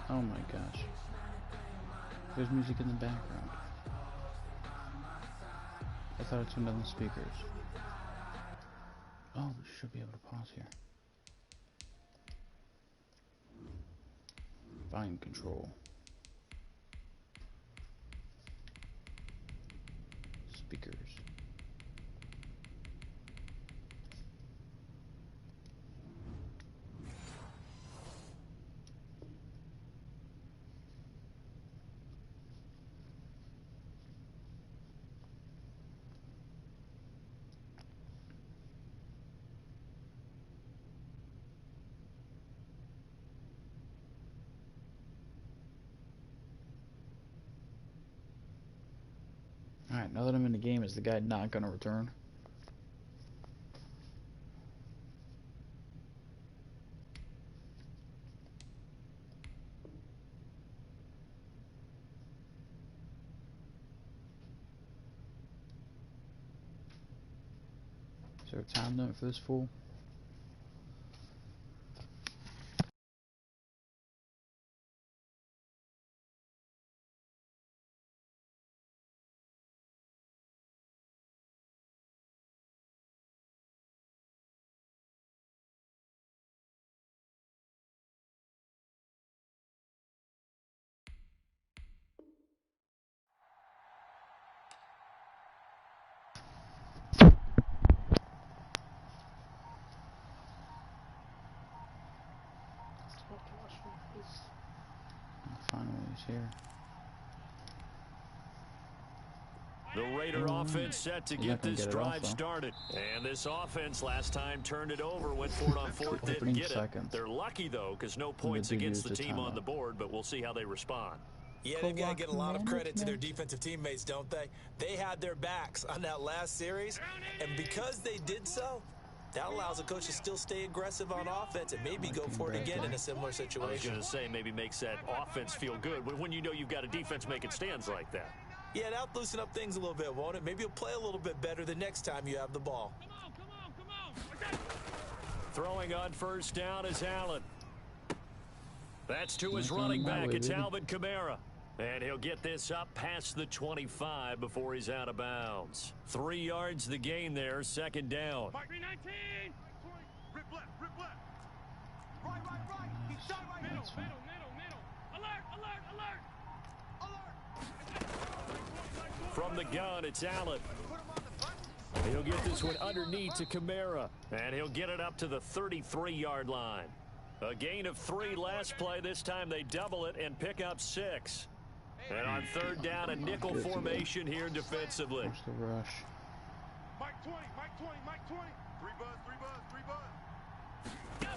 Oh my gosh. There's music in the background. I thought it turned on the speakers. Oh, we should be able to pause here. Volume control. Speakers. Alright, now that I'm in the game, is the guy not going to return? Is there a time limit for this fool? Finally, he's here. The Raider offense set to get this drive started. And this offense last time turned it over, went for it on fourth, didn't get it. They're lucky, though, because no points against the team on the board, but we'll see how they respond. Yeah, they've got to get a lot of credit to their defensive teammates, don't they? They had their backs on that last series, and because they did so, that allows the coach to still stay aggressive on offense and maybe go for it again in a similar situation. I was going to say, maybe makes that offense feel good when you know you've got a defense making stands like that. Yeah, that'll loosen up things a little bit, won't it? Maybe you'll play a little bit better the next time you have the ball. Come on. Throwing on first down is Allen. That's to his running back. It's Alvin Kamara. And he'll get this up past the 25 before he's out of bounds. 3 yards the gain there, second down. Rip left. Right. He's done right. Middle. Alert. From the gun, it's Allen. He'll get this one underneath to Kamara. And he'll get it up to the 33-yard line. A gain of 3 last play. This time they double it and pick up 6. And on third down, a nickel formation here defensively. Where's the rush? Mike 20. 3 buzz.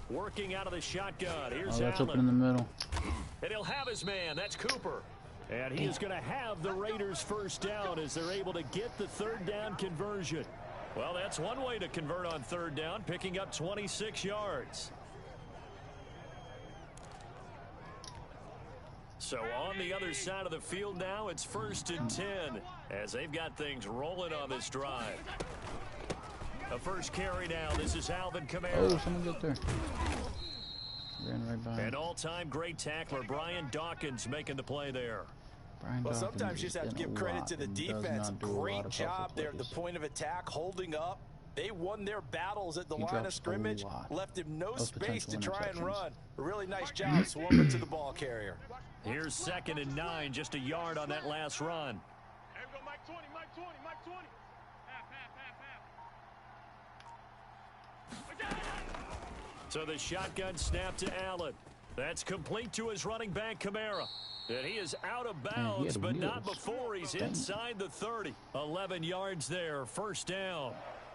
Working out of the shotgun. Here's that's Allen. open in the middle. And he'll have his man. That's Cooper. And he is going to have the Raiders first down as they're able to get the third down conversion. Well, that's one way to convert on third down, picking up 26 yards. So on the other side of the field now, it's 1st and 10 as they've got things rolling on this drive. A first carry now. This is Alvin Kamara. Oh, someone get there. Ran right by him. An all-time great tackler, Brian Dawkins, making the play there. Well, sometimes you just have to give credit to the defense. Great job there at the point of attack, holding up. They won their battles at the line of scrimmage, left him no space to try and run. A really nice job swarming to the ball carrier. Here's 2nd and 9, just a yard on that last run. There we go, Mike 20. Half. So the shotgun snap to Allen. That's complete to his running back, Kamara. And he is out of bounds, but not before he's inside the 30. 11 yards there, first down.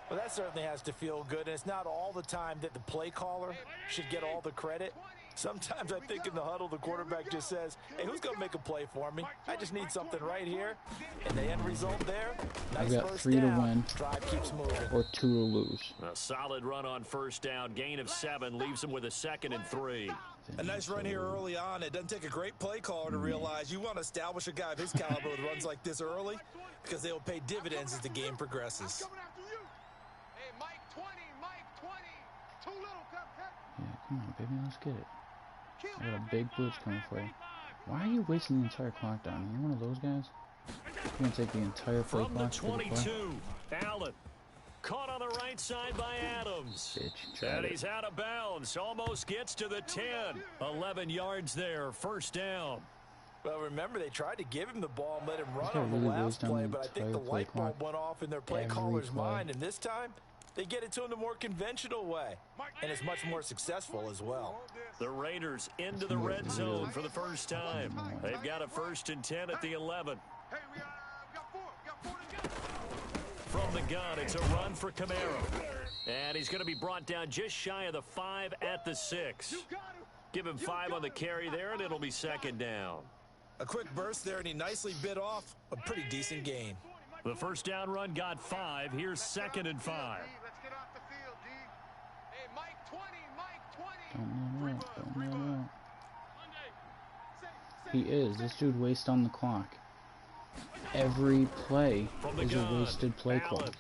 Well, that certainly has to feel good, and it's not all the time that the play caller should get all the credit. Sometimes I think in the huddle, the quarterback just says, hey, who's going to make a play for me? I just need something right here. And the end result there, nice first 3 down. to win, Drive keeps moving. or 2 to lose. A solid run on first down, gain of 7, leaves him with a 2nd and 3. A nice run here early on. It doesn't take a great play caller to realize you want to establish a guy of his caliber with runs like this early because they will pay dividends as the game progresses. Hey, Mike 20. Too little, cut. Yeah, come on, baby, let's get it. I got a big blitz coming for you. Why are you wasting the entire clock down? Are you one of those guys? You're going to take the entire play From the clock for the play? 22, Allen. Caught on the right side by Adams. And he's out of bounds. Almost gets to the 10. 11 yards there. First down. Well, remember, they tried to give him the ball and let him run on really the last play, the but I think the light bulb went off in their play caller's mind, and this time they get it to him the more conventional way, and it's much more successful as well. The Raiders into the red zone for the first time. They've got a 1st and 10 at the 11. Hey, we got 4. From the gun, it's a run for Camaro. And he's going to be brought down just shy of the 5 at the 6. Give him 5 on the carry there, and it'll be 2nd down. A quick burst there, and he nicely bit off a pretty decent gain. The first down run got 5. Here's 2nd and 5. Let's get off the field, D. Hey, Mike 20, Mike 20. Don't let him out. He is. This dude wastes on the clock. Every play is a wasted play clock.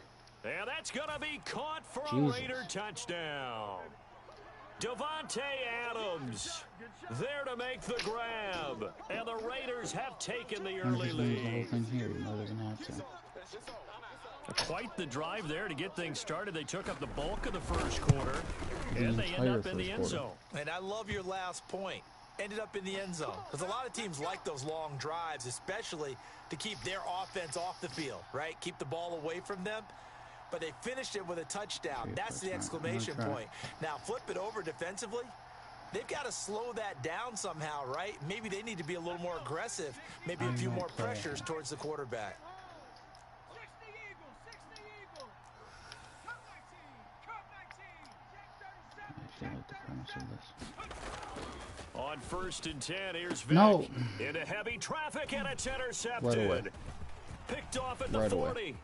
And that's going to be caught for a Raider touchdown. Devontae Adams there to make the grab. And the Raiders have taken the early lead. The whole thing here, even though he doesn't have to. Quite the drive there to get things started. They took up the bulk of the first quarter, and they end up in the end zone. And I love your last point. Ended up in the end zone. Because a lot of teams like those long drives, especially to keep their offense off the field, right? Keep the ball away from them. But they finished it with a touchdown. That's the exclamation point. Now, flip it over defensively. They've got to slow that down somehow, right? Maybe they need to be a little more aggressive. Maybe a few more pressures towards the quarterback. On 1st and 10, here's Vick. No. Into heavy traffic, and it's intercepted. Right away. Picked off at the 40.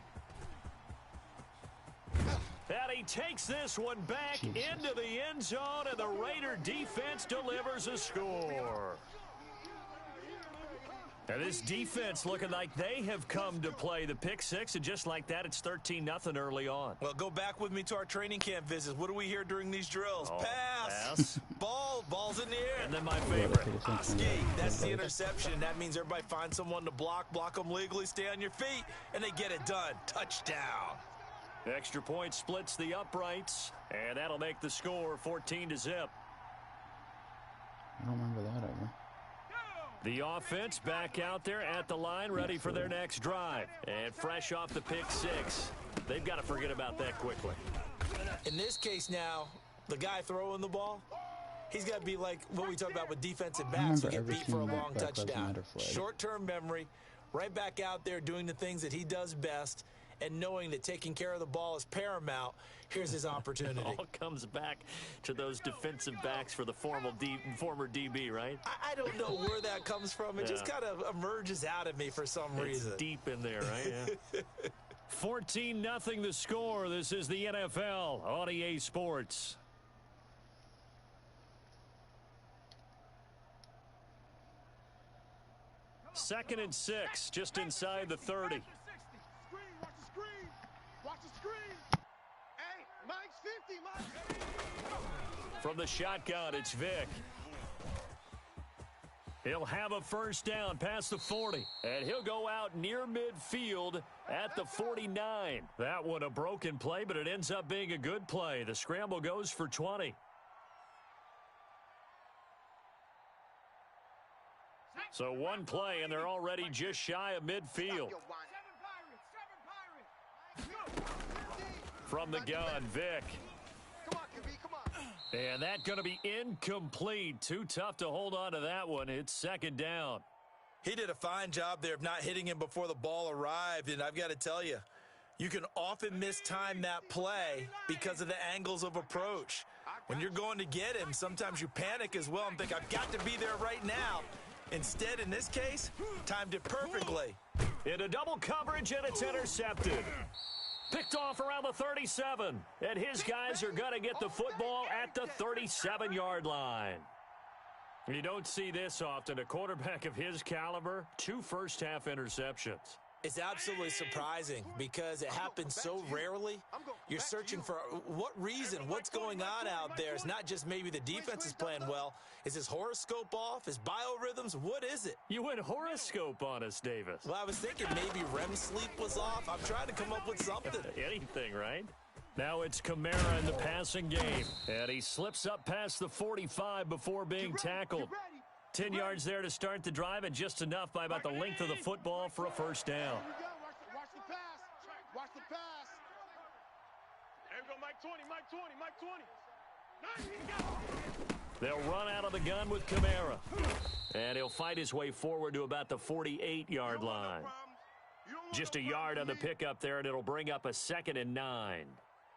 And he takes this one back into the end zone, and the Raider defense delivers a score. And this defense looking like they have come to play. The pick 6, and just like that, it's 13-0 early on. Well, go back with me to our training camp visits. What do we hear during these drills? Pass. Ball's in the air. And then my favorite. Skate. That's the interception. That means everybody finds someone to block them legally, stay on your feet, and they get it done. Touchdown. Extra point splits the uprights, and that'll make the score 14-0. I don't remember that ever. The offense back out there at the line, ready for their next drive. And fresh off the pick 6, they've got to forget about that quickly. In this case now, the guy throwing the ball, he's got to be like what we talk about with defensive backs who get beat for a long touchdown. Short-term memory, right back out there doing the things that he does best, and knowing that taking care of the ball is paramount. Here's his opportunity. It all comes back to those defensive backs for the former DB, right? I don't know where that comes from. It just kind of emerges out of me for some reason. It's deep in there, right? Yeah. 14-0 the score. This is the NFL on EA Sports. Second and 6, just inside the 30. Watch the screen. Hey, Mike's 50, Mike. From the shotgun, it's Vick. He'll have a first down past the 40, and he'll go out near midfield at the 49. That one a broken play, but it ends up being a good play. The scramble goes for 20. So one play, and they're already just shy of midfield. From the gun, Vick. And that's going to be incomplete. Too tough to hold on to that one. It's 2nd down. He did a fine job there of not hitting him before the ball arrived, and I've got to tell you, you can often mistime that play because of the angles of approach. When you're going to get him, sometimes you panic as well and think, I've got to be there right now. Instead, in this case, timed it perfectly. Into double coverage, and it's intercepted. Picked off around the 37, and his guys are going to get the football at the 37-yard line. You don't see this often. A quarterback of his caliber, 2 first-half interceptions. It's absolutely surprising because it happens so rarely. You're searching for what reason, what's going on out there. It's not just maybe the defense is playing well. Is his horoscope off? His biorhythms? What is it? You went horoscope on us, Davis. Well, I was thinking maybe REM sleep was off. I'm trying to come up with something. Anything, right? Now it's Kamara in the passing game. And he slips up past the 45 before being tackled. 10 yards there to start the drive, and just enough by about the length of the football for a first down. Watch the pass. Watch the pass. There we go, Mike 20, Mike 20, Mike 20. They'll run out of the gun with Kamara. And he'll fight his way forward to about the 48-yard line. Just a yard on the pickup there, and it'll bring up a 2nd and 9.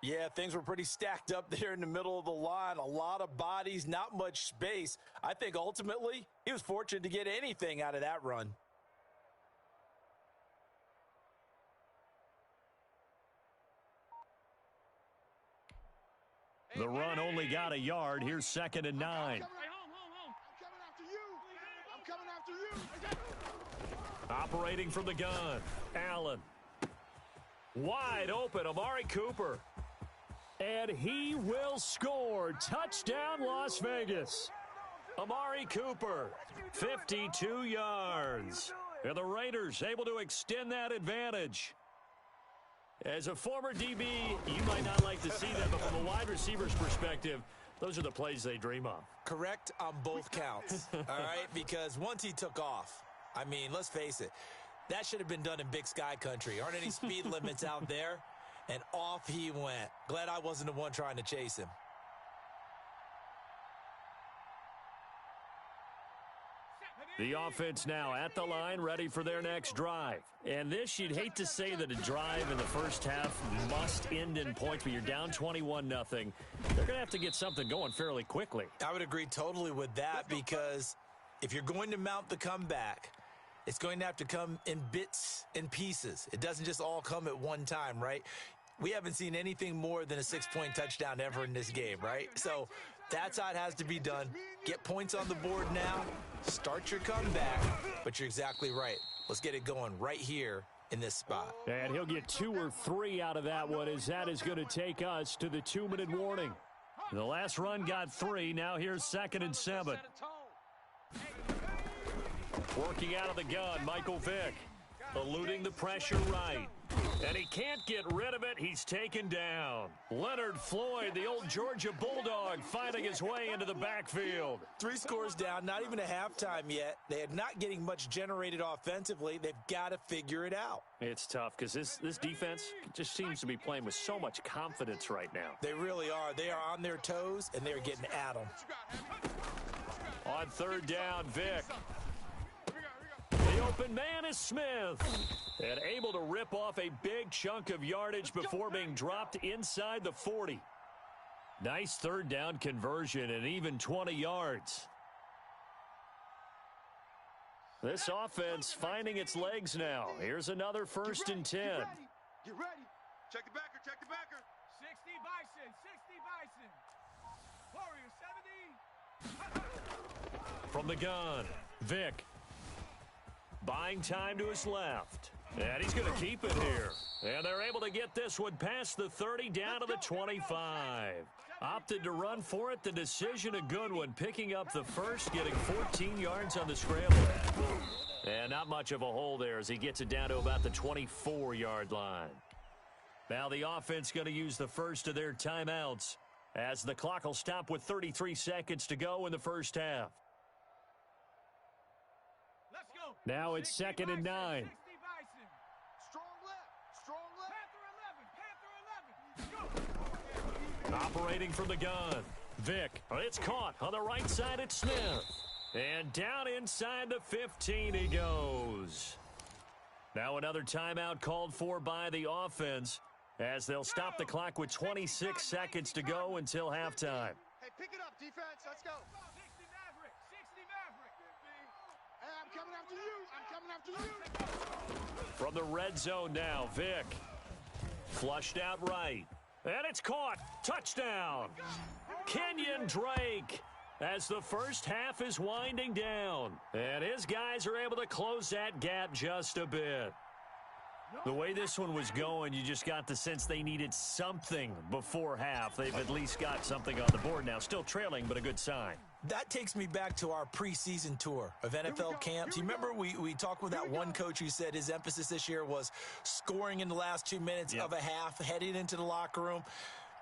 Yeah, things were pretty stacked up there in the middle of the line. A lot of bodies, not much space. I think ultimately he was fortunate to get anything out of that run. The run only got a yard. Here's 2nd and 9. I'm coming after you. I'm coming after you. Operating from the gun, Allen. Wide open, Amari Cooper. And he will score. Touchdown, Las Vegas. Amari Cooper, 52 yards. And the Raiders able to extend that advantage. As a former DB, you might not like to see that, but from a wide receiver's perspective, those are the plays they dream of. Correct on both counts, all right? Because once he took off, I mean, let's face it, that should have been done in Big Sky country. Aren't any speed limits out there? And off he went. Glad I wasn't the one trying to chase him. The offense now at the line, ready for their next drive. And this, you'd hate to say that a drive in the first half must end in points, but you're down 21-0. They're going to have to get something going fairly quickly. I would agree totally with that because if you're going to mount the comeback, it's going to have to come in bits and pieces. It doesn't just all come at one time, right? We haven't seen anything more than a 6-point touchdown ever in this game, right? So that's how it has to be done. Get points on the board now. Start your comeback. But you're exactly right. Let's get it going right here in this spot. And he'll get 2 or 3 out of that one, as that is going to take us to the 2-minute warning. The last run got 3. Now here's 2nd and 7. Working out of the gun, Michael Vick. Eluding the pressure right. And he can't get rid of it. He's taken down. Leonard Floyd, the old Georgia Bulldog, fighting his way into the backfield. 3 scores down, not even a halftime yet. They are not getting much generated offensively. They've got to figure it out. It's tough because this defense just seems to be playing with so much confidence right now. They really are. They are on their toes, and they're getting at them. On 3rd down, Vick. The open man is Smith. And able to rip off a big chunk of yardage before being dropped inside the 40. Nice 3rd down conversion and even 20 yards. This offense finding its legs now. Here's another 1st and 10. Get ready. Check the backer, check the backer. 60 Bison, 60 Bison. Warrior 70. From the gun, Vick. Buying time to his left. And he's going to keep it here. And they're able to get this one past the 30 down to the 25. Opted to run for it. The decision a good one. Picking up the first, getting 14 yards on the scramble. And not much of a hole there as he gets it down to about the 24-yard line. Now the offense going to use the first of their timeouts as the clock will stop with 33 seconds to go in the first half. Let's go. Now it's 2nd and 9. 60 Bison. Strong left. Panther 11, Panther 11. Go. Operating from the gun. Vick. It's caught on the right side at Smith. And down inside the 15 he goes. Now another timeout called for by the offense as they'll stop the clock with 26 seconds to go until halftime. Hey, pick it up, defense. Let's go. 60 Maverick. 60 Maverick. Hey, I'm coming after you. I'm coming after you. From the red zone now, Vick. Flushed out right. And it's caught. Touchdown. Kenyon Drake as the first half is winding down. And his guys are able to close that gap just a bit. The way this one was going, you just got the sense they needed something before half. They've at least got something on the board now. Still trailing, but a good sign. That takes me back to our preseason tour of NFL camps. You remember we talked with that one coach who said his emphasis this year was scoring in the last 2 minutes of a half, heading into the locker room.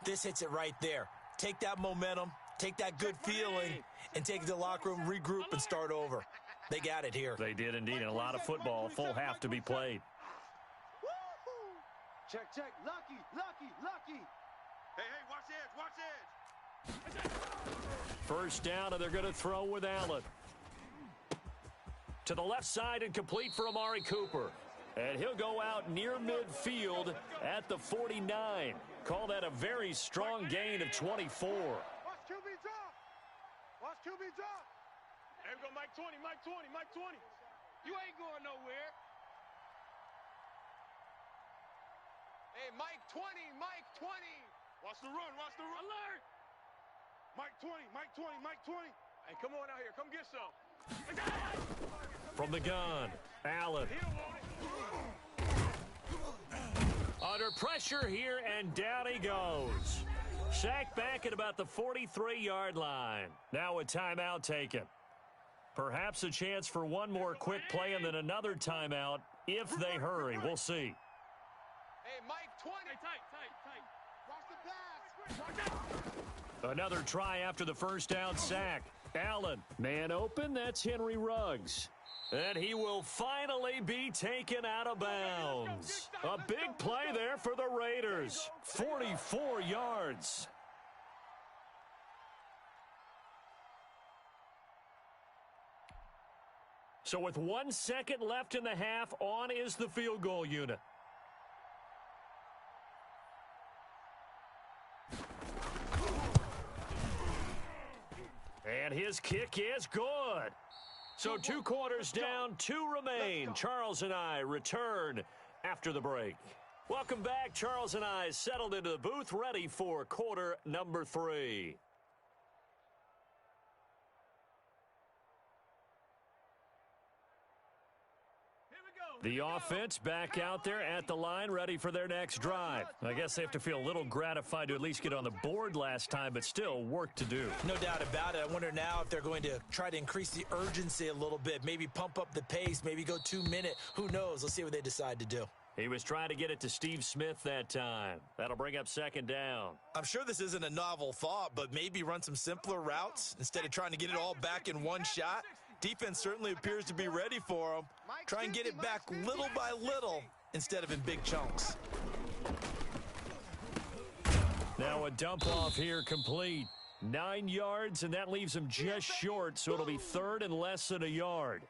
This hits it right there. Take that momentum, take that good feeling, and take it to the locker room, regroup, and start over. They got it here. They did indeed, and a lot of football, full half to be played. Check, check. Lucky, lucky, lucky. Hey, watch edge, watch edge. First down, and they're going to throw with Allen. To the left side and complete for Amari Cooper. And he'll go out near midfield at the 49. Call that a very strong gain of 24. Watch QB drop. Watch QB drop. There we go, Mike 20, Mike 20, Mike 20. You ain't going nowhere. Hey, Mike 20, Mike 20. Watch the run, watch the run. Alert. Mike 20, Mike 20, Mike 20. Hey, come on out here. Come get some. From the gun, Allen. Under pressure here, and down he goes. Sacked back at about the 43-yard line. Now a timeout taken. Perhaps a chance for one more quick play and then another timeout if they hurry. We'll see. Hey, Mike 20. Hey, tight. Watch the pass. Another try after the first down sack. Allen, man open, that's Henry Ruggs. And he will finally be taken out of bounds. A big play there for the Raiders. 44 yards. So with 1 second left in the half, on is the field goal unit. And his kick is good. So 2 quarters down, 2 remain. Charles and I return after the break. Welcome back. Charles and I settled into the booth, ready for quarter number 3. The offense back out there at the line, ready for their next drive. I guess they have to feel a little gratified to at least get on the board last time, but still work to do. No doubt about it. I wonder now if they're going to try to increase the urgency a little bit, maybe pump up the pace, maybe go 2 minute. Who knows? Let's see what they decide to do. He was trying to get it to Steve Smith that time. That'll bring up second down. I'm sure this isn't a novel thought, but maybe run some simpler routes instead of trying to get it all back in one shot. Defense certainly appears to be ready for them. Try and get it back little by little instead of in big chunks. Now a dump off here complete. 9 yards, and that leaves him just short, so it'll be third and less than a yard.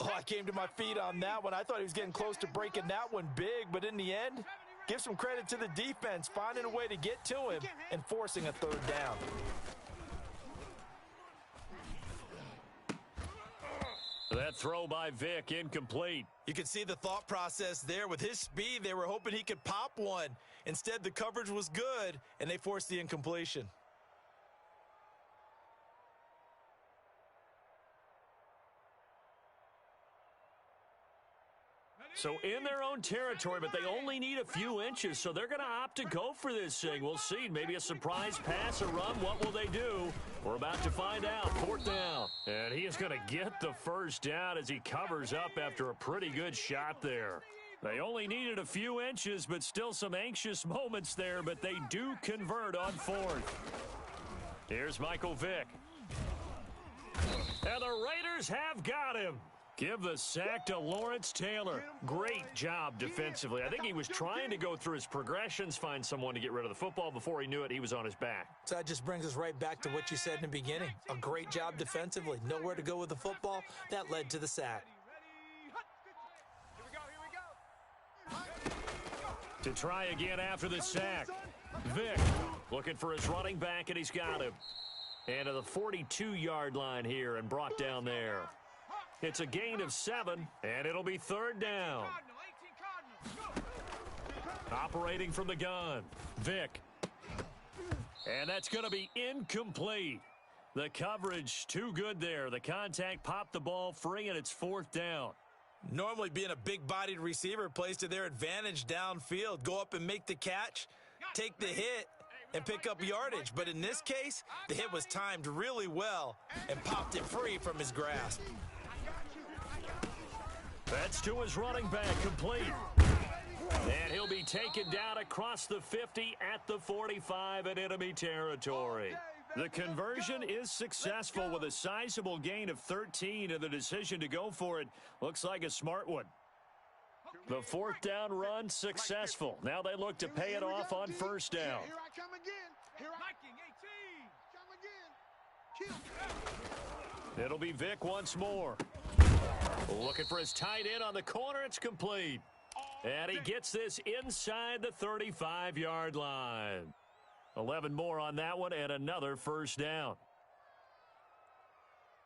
Oh, I came to my feet on that one. I thought he was getting close to breaking that one big, but in the end, give some credit to the defense, finding a way to get to him and forcing a third down. That throw by Vick, incomplete. You can see the thought process there. With his speed, they were hoping he could pop one. Instead, the coverage was good, and they forced the incompletion. So in their own territory, but they only need a few inches, so they're going to opt to go for this thing. We'll see. Maybe a surprise pass, a run. What will they do? We're about to find out. Fourth down. And he is going to get the first down as he covers up after a pretty good shot there. They only needed a few inches, but still some anxious moments there, but they do convert on fourth. Here's Michael Vick. And the Raiders have got him. Give the sack to Lawrence Taylor. Great job defensively. I think he was trying to go through his progressions, find someone to get rid of the football. Before he knew it, he was on his back. So that just brings us right back to what you said in the beginning. A great job defensively. Nowhere to go with the football. That led to the sack. To try again after the sack. Vick looking for his running back, and he's got him. And to the 42-yard line here and brought down there. It's a gain of 7, and it'll be third down. Operating from the gun, Vick. And that's going to be incomplete. The coverage too good there. The contact popped the ball free, and it's fourth down. Normally being a big-bodied receiver plays to their advantage downfield. Go up and make the catch, take the hit, and pick up yardage. But in this case, the hit was timed really well and popped it free from his grasp. That's to his running back, complete. And he'll be taken down across the 50 at the 45 in enemy territory. The conversion is successful with a sizable gain of 13, and the decision to go for it looks like a smart one. The fourth down run successful. Now they look to pay it off on first down. Here I come again. Viking 18. It'll be Vic once more. Looking for his tight end on the corner. It's complete. And he gets this inside the 35-yard line. 11 more on that one and another first down.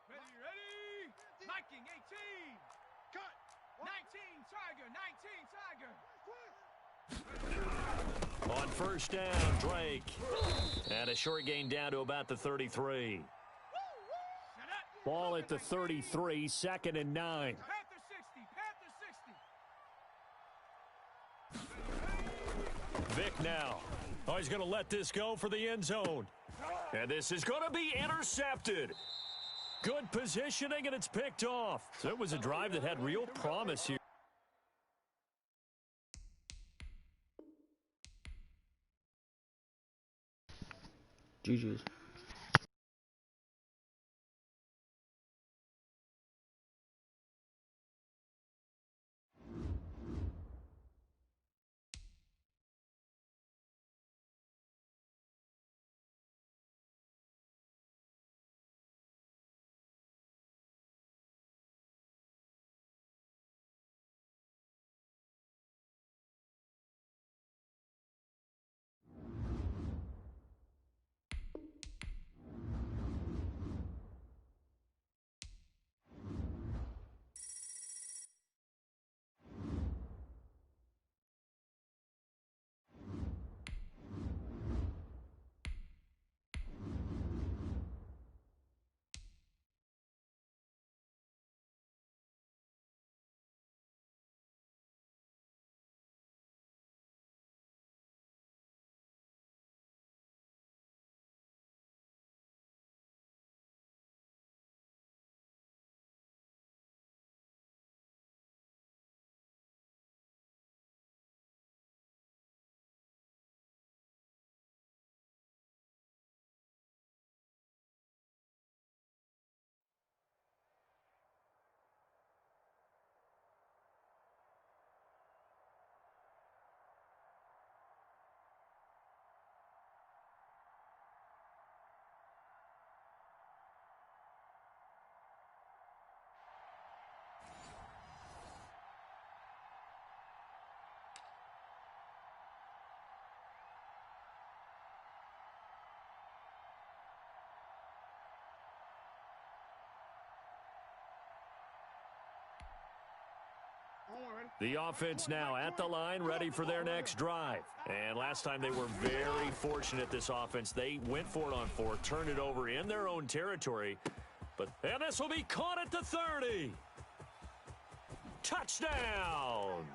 Ready? Viking 18. Cut. 19 Tiger. On first down, Drake. And a short gain down to about the 33. Ball at the 33, 2nd and 9. Panther 60. Vic now. Oh, he's going to let this go for the end zone. And this is going to be intercepted. Good positioning, and it's picked off. So it was a drive that had real promise here. GG's. The offense now at the line, ready for their next drive. And last time they were very fortunate, this offense. They went for it on 4, turned it over in their own territory. And this will be caught at the 30. Touchdown!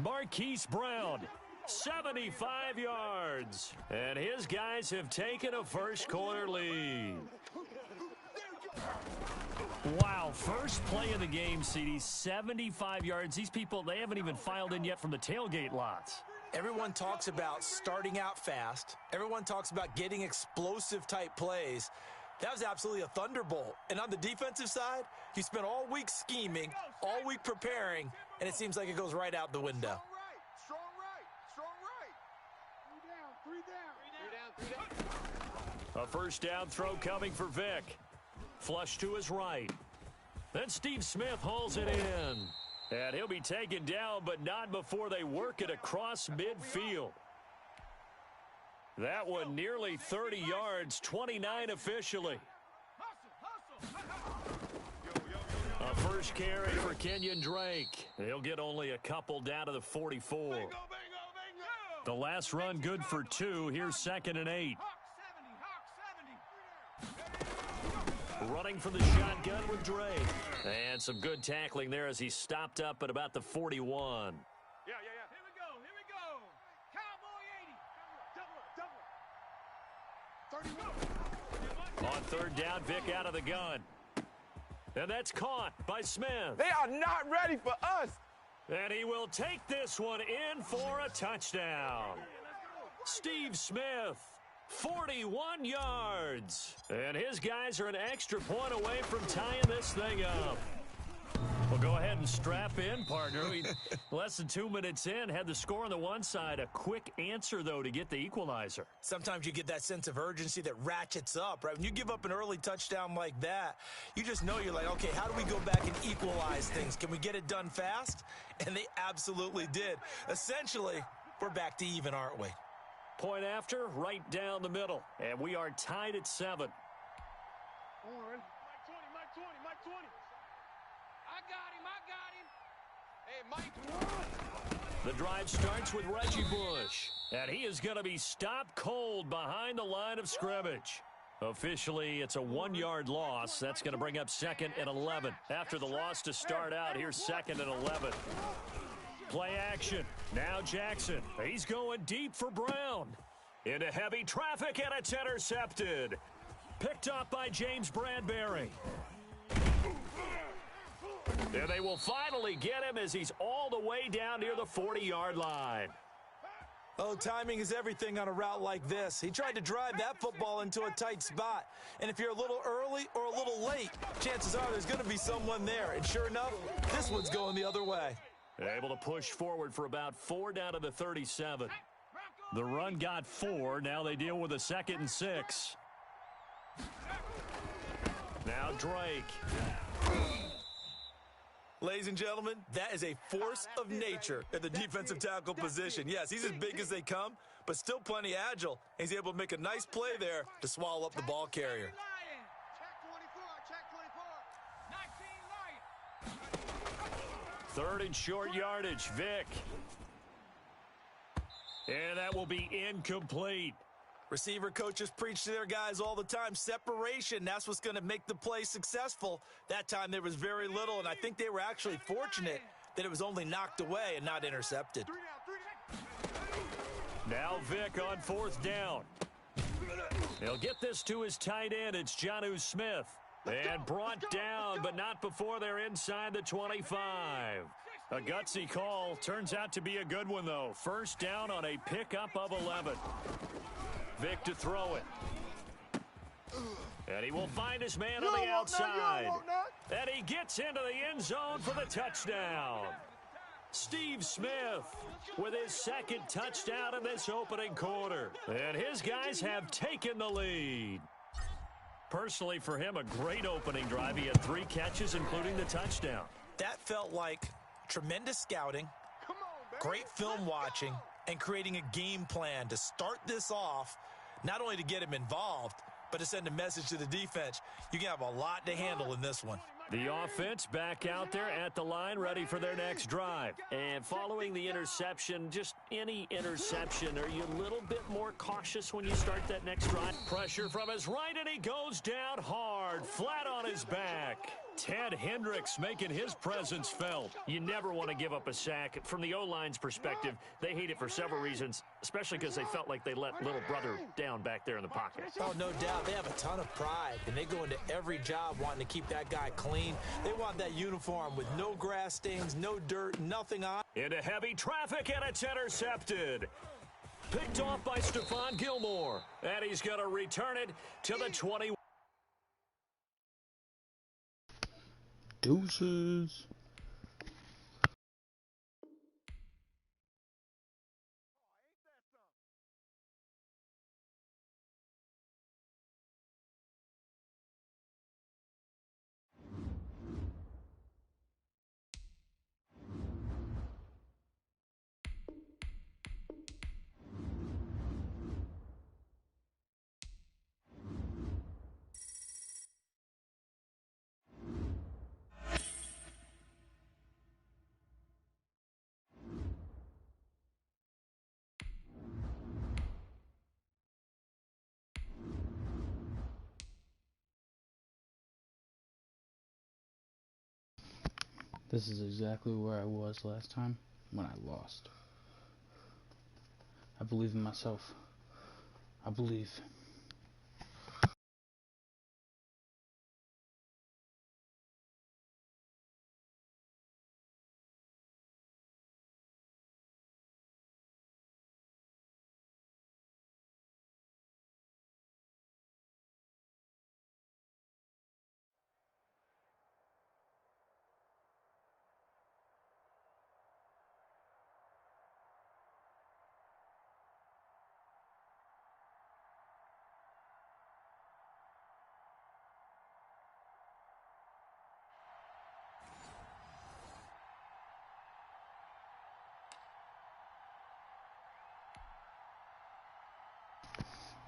Marquise Brown, 75 yards. And his guys have taken a first-quarter lead. Wow, first play of the game, CD, 75 yards. These people, they haven't even filed in yet from the tailgate lots. Everyone talks about starting out fast. Everyone talks about getting explosive-type plays. That was absolutely a thunderbolt. And on the defensive side, you spent all week scheming, all week preparing, and it seems like it goes right out the window. Strong right. 3 down. 3 down. A first down throw coming for Vic. Flush to his right. Then Steve Smith hauls it in. And he'll be taken down, but not before they work it across midfield. That one nearly 30 yards, 29 officially. A first carry for Kenyon Drake. He'll get only a couple down to the 44. The last run good for 2. Here's 2nd and 8. Running from the shotgun with Dre. And some good tackling there as he stopped up at about the 41. Yeah. Here we go. Cowboy 80. Double. 31. On third down, Vic out of the gun. And that's caught by Smith. They are not ready for us. And he will take this one in for a touchdown. Steve Smith, 41 yards. And his guys are an extra point away from tying this thing up. Well, go ahead and strap in, partner. Less than 2 minutes in, had the score on the one side. A quick answer, though, to get the equalizer. Sometimes you get that sense of urgency that ratchets up, right? When you give up an early touchdown like that, you just know you're like, okay, how do we go back and equalize things? Can we get it done fast? And they absolutely did. Essentially, we're back to even, aren't we? Point after, right down the middle. And we are tied at 7. Mike 20. I got him. Hey, Mike. The drive starts with Reggie Bush. And he is going to be stopped cold behind the line of scrimmage. Officially, it's a 1-yard loss. That's going to bring up 2nd and 11. After the loss to start out, here's 2nd and 11. Play action. Now Jackson. He's going deep for Brown. Into heavy traffic, and it's intercepted. Picked up by James Bradbury. And they will finally get him as he's all the way down near the 40-yard line. Oh, timing is everything on a route like this. He tried to drive that football into a tight spot. And if you're a little early or a little late, chances are there's going to be someone there. And sure enough, this one's going the other way. Able to push forward for about 4 down to the 37. The run got 4. Now they deal with a 2nd and 6. Now Drake. Ladies and gentlemen, that is a force of nature at the defensive tackle position. Yes, he's as big as they come, but still plenty agile. He's able to make a nice play there to swallow up the ball carrier. Third and short yardage, Vic. And that will be incomplete. Receiver coaches preach to their guys all the time. Separation, that's what's going to make the play successful. That time there was very little, and I think they were actually fortunate that it was only knocked away and not intercepted. Now Vic on 4th down. He'll get this to his tight end. It's Jonnu Smith. And brought down, but not before they're inside the 25. A gutsy call. Turns out to be a good one, though. First down on a pickup of 11. Vic to throw it. And he will find his man on the outside. And he gets into the end zone for the touchdown. Steve Smith with his 2nd touchdown in this opening quarter. And his guys have taken the lead. Personally, for him, a great opening drive. He had 3 catches, including the touchdown. That felt like tremendous scouting, great film watching, and creating a game plan to start this off, not only to get him involved, but to send a message to the defense. You can have a lot to handle in this one. The offense back out there at the line, ready for their next drive. And following the interception, just any interception, are you a little bit more cautious when you start that next drive? Pressure from his right, and he goes down hard, flat on his back. Ted Hendricks making his presence felt. You never want to give up a sack. From the O-line's perspective, they hate it for several reasons, especially because they felt like they let little brother down back there in the pocket. Oh, no doubt. They have a ton of pride, and they go into every job wanting to keep that guy clean. They want that uniform with no grass stains, no dirt, nothing on. Into heavy traffic, and it's intercepted. Picked off by Stephon Gilmore, and he's going to return it to the 20. Deuces. This is exactly where I was last time when I lost. I believe in myself. I believe.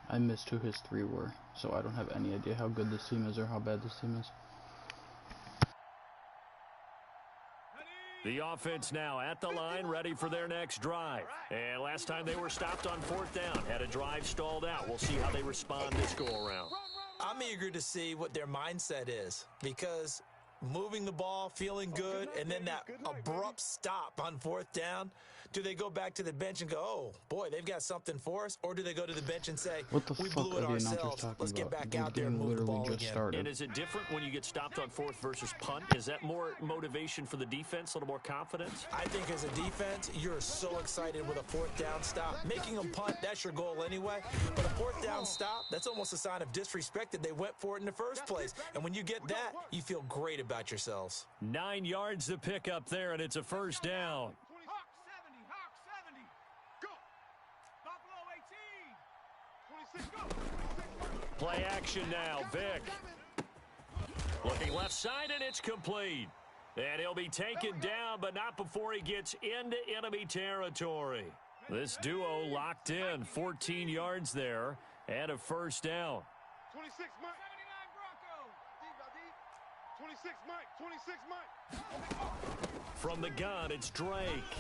I missed who his three were, so I don't have any idea how good this team is or how bad this team is. The offense now at the line, ready for their next drive. And last time they were stopped on 4th down, had a drive stalled out. We'll see how they respond this go-around. I'm eager to see what their mindset is, because moving the ball, feeling good, and then that abrupt stop on 4th down, do they go back to the bench and go, oh, boy, they've got something for us? Or do they go to the bench and say, we blew it ourselves, let's get back out there and move the ball again? Started. And is it different when you get stopped on 4th versus punt? Is that more motivation for the defense, a little more confidence? I think as a defense, you're so excited with a 4th down stop. Making them punt, that's your goal anyway. But a 4th down stop, that's almost a sign of disrespect that they went for it in the first place. And when you get that, you feel great about yourselves. 9 yards to pick up there, and it's a 1st down. Play action now, Vic. Looking left side, and it's complete. And he'll be taken down, but not before he gets into enemy territory. This duo locked in, 14 yards there, and a 1st down. 26 Mike. 26 Mike. 26 Mike. From the gun, it's Drake.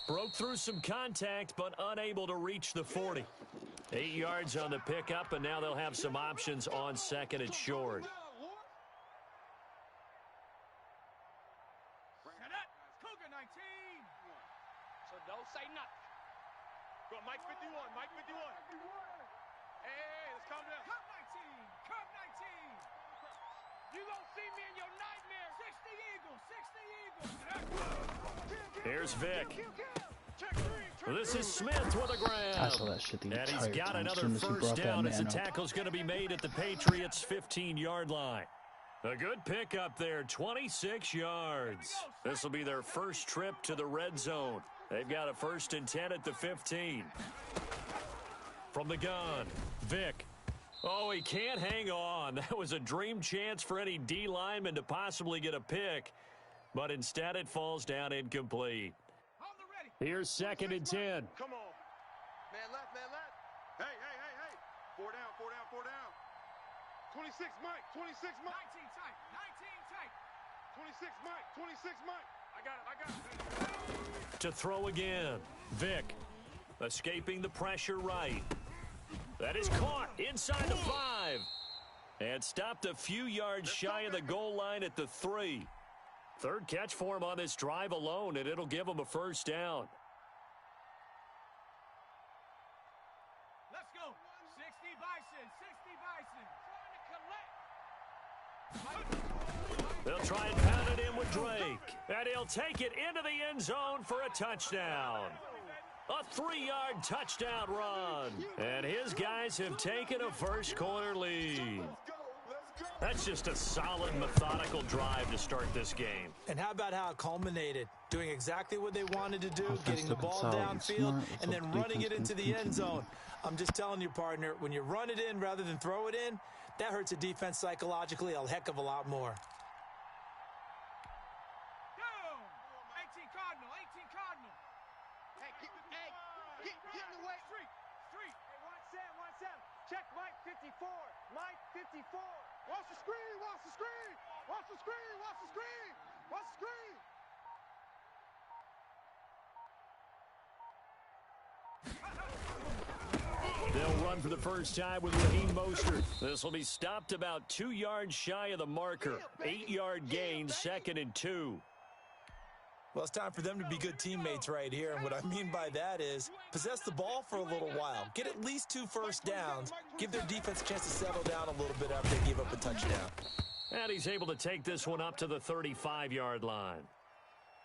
Broke through some contact, but unable to reach the 40. 8 yards on the pickup, and now they'll have some options on 2nd and short. So don't say nothing. Go, Mike 51, Mike 51. Hey, let's calm down. Curve 19. You gonna see me in your nightmare. 60 Eagles. Here's Vic. This is Smith with a grab. I saw that shit the and entire he's got time. another 1st down as the tackle's going to be made at the Patriots' 15-yard line. A good pickup there, 26 yards. This will be their first trip to the red zone. They've got a 1st and 10 at the 15. From the gun, Vic. Oh, he can't hang on. That was a dream chance for any D lineman to possibly get a pick, but instead it falls down incomplete. Here's 2nd and 10. Come on. Man left, man left. Hey. 4 down. 26 Mike. 26 Mike. 19 tight. 26 Mike. I got it. To throw again. Vic escaping the pressure right. That is caught inside the 5. And stopped a few yards shy of the goal line at the 3. 3rd catch for him on this drive alone, and it'll give him a 1st down. Let's go. 60 Bison. They'll try and pound it in with Drake. And he'll take it into the end zone for a touchdown. A 3-yard touchdown run. And his guys have taken a first-quarter lead. That's just a solid, methodical drive to start this game. And how about how it culminated? Doing exactly what they wanted to do, getting the ball downfield, and then running it into the end zone. I'm just telling you, partner, when you run it in rather than throw it in, that hurts a defense psychologically a heck of a lot more. 18 Cardinal. Hey, get in the way. Street. Hey, watch Sam. Check Mike 54. Mike 54. Watch the screen. They'll run for the first time with Raheem Mostert. This will be stopped about 2 yards shy of the marker. 8-yard gain, 2nd and 2. Well, it's time for them to be good teammates right here. And what I mean by that is possess the ball for a little while. Get at least 2 first downs. Give their defense a chance to settle down a little bit after they give up a touchdown. And he's able to take this one up to the 35-yard line.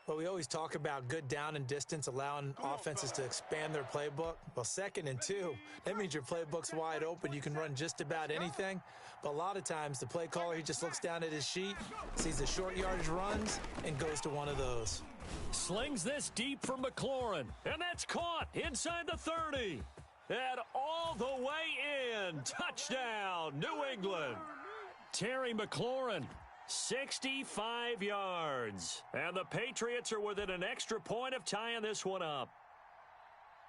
Well, we always talk about good down and distance, allowing offenses to expand their playbook. Well, 2nd and 2, that means your playbook's wide open. You can run just about anything. But a lot of times, the play caller, he just looks down at his sheet, sees the short yardage runs, and goes to one of those. Slings this deep for McLaurin, and that's caught inside the 30. And all the way in. Touchdown, New England. Terry McLaurin, 65 yards. And the Patriots are within an extra point of tying this one up.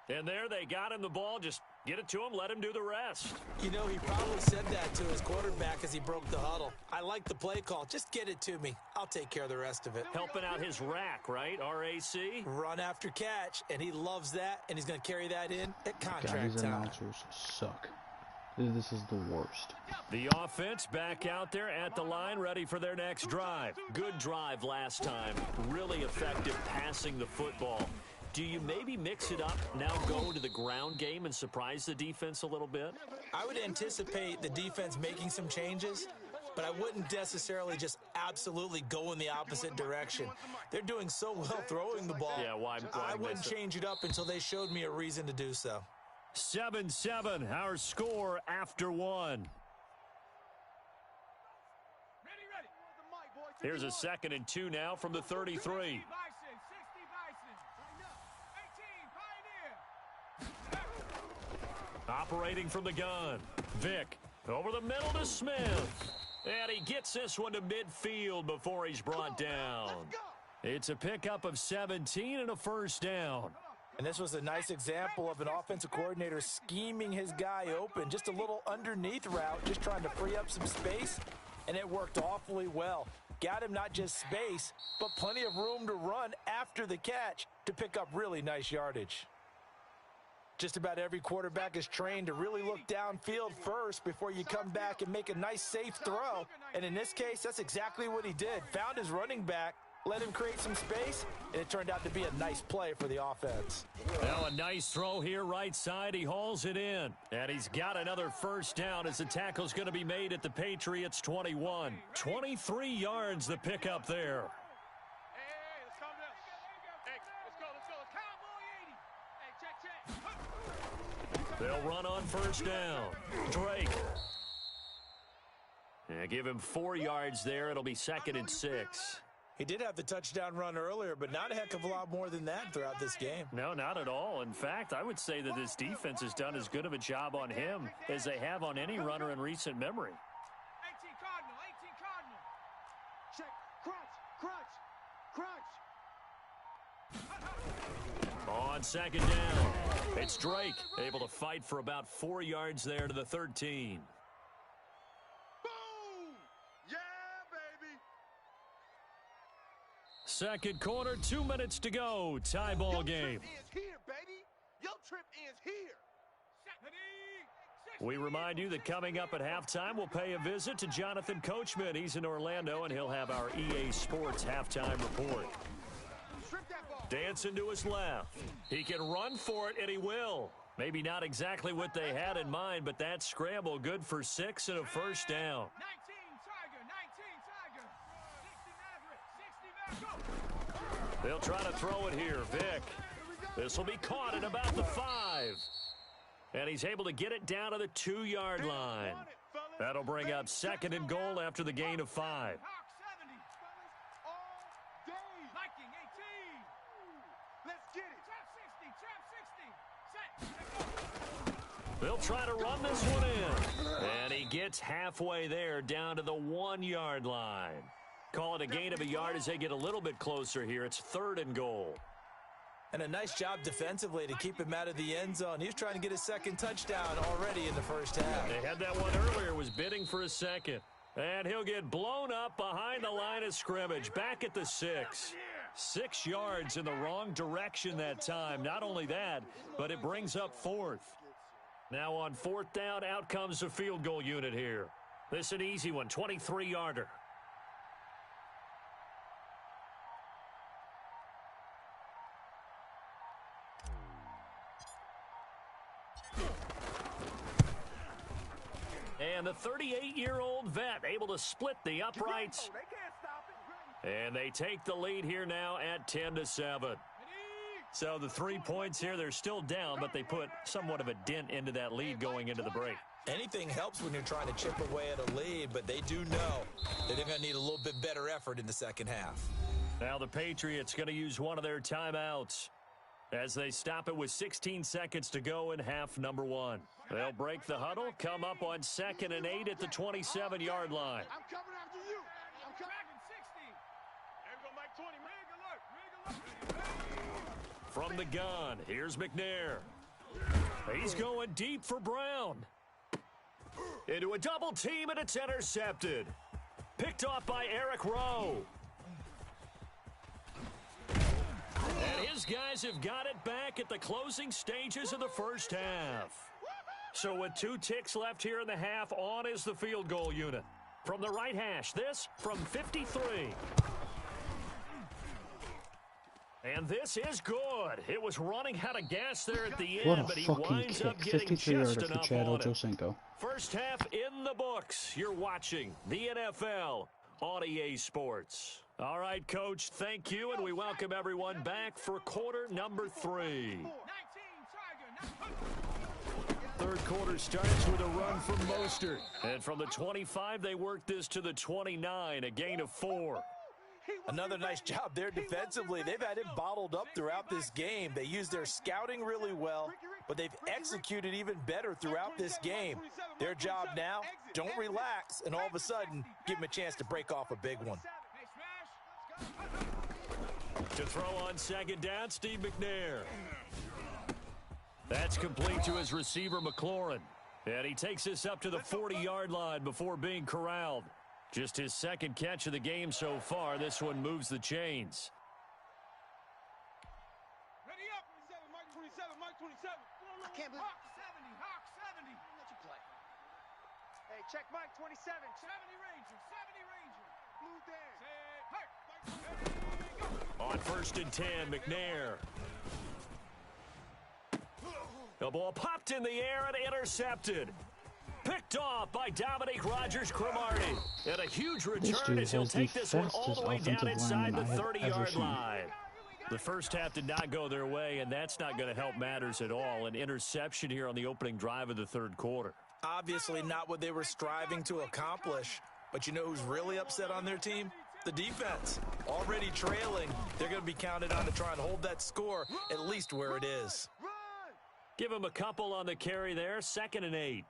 And there they got him the ball. Just get it to him, let him do the rest. You know, he probably said that to his quarterback as he broke the huddle. I like the play call. Just get it to me. I'll take care of the rest of it. Helping out his rack, right? RAC? Run after catch, and he loves that, and he's going to carry that in at contract God, these time. announcers suck. This is the worst. The offense back out there at the line, ready for their next drive. Good drive last time. Really effective passing the football. Do you maybe mix it up, now go to the ground game and surprise the defense a little bit? I would anticipate the defense making some changes, but I wouldn't necessarily just absolutely go in the opposite direction. They're doing so well throwing the ball. Yeah, why I wouldn't change it up until they showed me a reason to do so. 7-7, our score after 1. Here's a 2nd and 2 now from the 33. Operating from the gun. Vick over the middle to Smith. And he gets this one to midfield before he's brought down. It's a pickup of 17 and a first down. And this was a nice example of an offensive coordinator scheming his guy open. Just a little underneath route, just trying to free up some space. And it worked awfully well. Got him not just space, but plenty of room to run after the catch to pick up really nice yardage. Just about every quarterback is trained to really look downfield first before you come back and make a nice safe throw. And in this case, that's exactly what he did. Found his running back, let him create some space, and it turned out to be a nice play for the offense. Now a nice throw here right side. He hauls it in. And he's got another first down as the tackle's going to be made at the Patriots 21. 23 yards the pickup there. They'll run on first down. Drake. Yeah, give him 4 yards there. It'll be 2nd and 6. He did have the touchdown run earlier, but not a heck of a lot more than that throughout this game. No, not at all. In fact, I would say that this defense has done as good of a job on him as they have on any runner in recent memory. 18 Cardinal. Check. Crunch. On 2nd down, it's Drake, able to fight for about 4 yards there to the 13. Boom! Yeah, baby! Second quarter, 2 minutes to go. Tie ball game. Trip ends here, baby. Your trip ends here. We remind you that coming up at halftime, we'll pay a visit to Jonathan Coachman. He's in Orlando, and he'll have our EA Sports halftime report. Dancing to his left. He can run for it, and he will. Maybe not exactly what they had in mind, but that scramble good for 6 and a first down. 19 Tiger, 60 Maverick, They'll try to throw it here. Vick. This will be caught at about the 5. And he's able to get it down to the 2-yard line. That'll bring up 2nd and goal after the gain of 5. They'll try to run this one in. And he gets halfway there down to the 1-yard line. Call it a gain of a yard as they get a little bit closer here. It's 3rd and goal. And a nice job defensively to keep him out of the end zone. He was trying to get his 2nd touchdown already in the first half. They had that one earlier, was bidding for a 2nd. And he'll get blown up behind the line of scrimmage, back at the 6. 6 yards in the wrong direction that time. Not only that, but it brings up 4th. Now on 4th down, out comes the field goal unit here. This is an easy one, 23-yarder. And the 38-year-old vet able to split the uprights. And they take the lead here now at 10-7. So the 3 points here, they're still down, but they put somewhat of a dent into that lead going into the break. Anything helps when you're trying to chip away at a lead, but they do know that they're going to need a little bit better effort in the second half. Now the Patriots going to use one of their timeouts as they stop it with 16 seconds to go in half number 1. They'll break the huddle, come up on 2nd and 8 at the 27-yard line. I'm coming after you. I'm coming. 60. There we go, Mike 20. Rig alert. From the gun, here's McNair. He's going deep for Brown. Into a double team, and it's intercepted. Picked off by Eric Rowe. And his guys have got it back at the closing stages of the first half. So with 2 ticks left here in the half, on is the field goal unit. From the right hash, this from 53. And this is good. It was running out of gas there at the end, but he winds up getting just enough on it. First half in the books. You're watching the NFL on EA Sports. All right, Coach, thank you, and we welcome everyone back for quarter number 3. Third quarter starts with a run from Mostert. And from the 25, they work this to the 29, a gain of 4. Another nice job there defensively. They've had it bottled up throughout this game. They used their scouting really well, but they've executed even better throughout this game. Their job now, don't relax, and all of a sudden, give them a chance to break off a big one. To throw on 2nd down, Steve McNair. That's complete to his receiver, McLaurin. And he takes this up to the 40-yard line before being corralled. Just his 2nd catch of the game so far. This one moves the chains. Ready up. 27, Mike 27, Mike 27. I can't believe Hawk 70, Hawk 70. Let you play. Hey, check Mike 27. 70 Ranger, 70 Ranger. Blue Dan. Say, hey, Mike, go. On 1st and 10, McNair. The ball popped in the air and intercepted. Picked off by Dominique Rodgers-Cromartie. And a huge return as he'll take this one all the way down inside the 30-yard line. The first half did not go their way, and that's not going to help matters at all. An interception here on the opening drive of the third quarter. Obviously not what they were striving to accomplish. But you know who's really upset on their team? The defense. Already trailing. They're going to be counted on to try and hold that score at least where it is. Give him a couple on the carry there. 2nd and 8.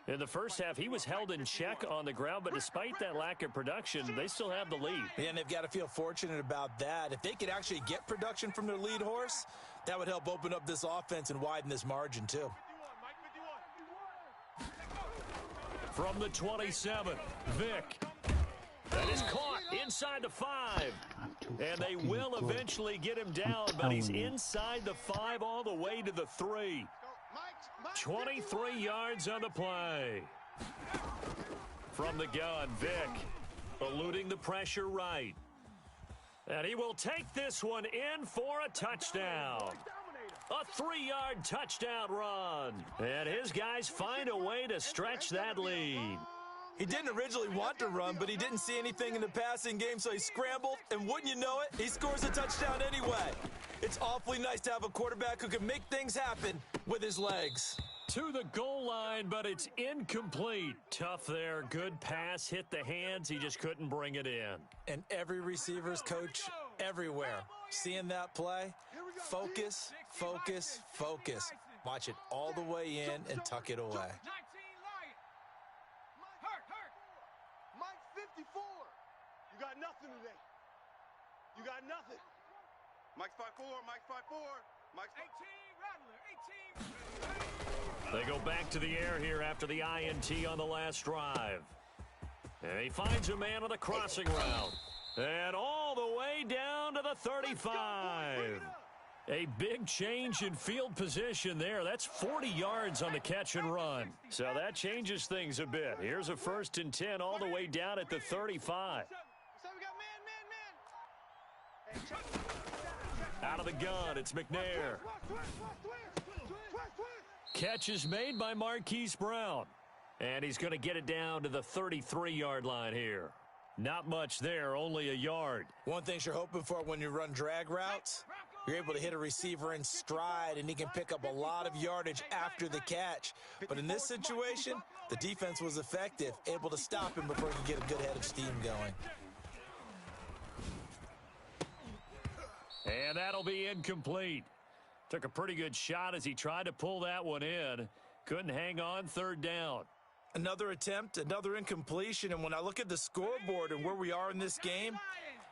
In the first half, he was held in check on the ground, but despite that lack of production, they still have the lead. And they've got to feel fortunate about that. If they could actually get production from their lead horse, that would help open up this offense and widen this margin too. From the 27, Vick. That is caught inside the 5. And they will eventually get him down, but he's inside the 5 all the way to the 3. 23 yards on the play. From the gun, Vick eluding the pressure right. And he will take this one in for a touchdown. A 3-yard touchdown run. And his guys find a way to stretch that lead. He didn't originally want to run, but he didn't see anything in the passing game, so he scrambled, and wouldn't you know it, he scores a touchdown anyway. It's awfully nice to have a quarterback who can make things happen with his legs. To the goal line, but it's incomplete. Tough there. Good pass. Hit the hands. He just couldn't bring it in. And every receiver's coach everywhere, seeing that play, focus, focus, focus. Watch it all the way in and tuck it away. Mike 54. You got nothing today. You got nothing. Mike's 5'4", Mike's 5'4", Mike's 18, Rattler, 18. They go back to the air here after the INT on the last drive. And he finds a man on the crossing route. And all the way down to the 35. A big change in field position there. That's 40 yards on the catch and run. So that changes things a bit. Here's a 1st and 10 all the way down at the 35. Out of the gun, it's McNair. Catch is made by Marquise Brown. And he's going to get it down to the 33-yard line here. Not much there, only a yard. One thing you're hoping for when you run drag routes, you're able to hit a receiver in stride, and he can pick up a lot of yardage after the catch. But in this situation, the defense was effective, able to stop him before he could get a good head of steam going. And that'll be incomplete. Took a pretty good shot as he tried to pull that one in. Couldn't hang on, 3rd down. Another attempt, another incompletion, and when I look at the scoreboard and where we are in this game,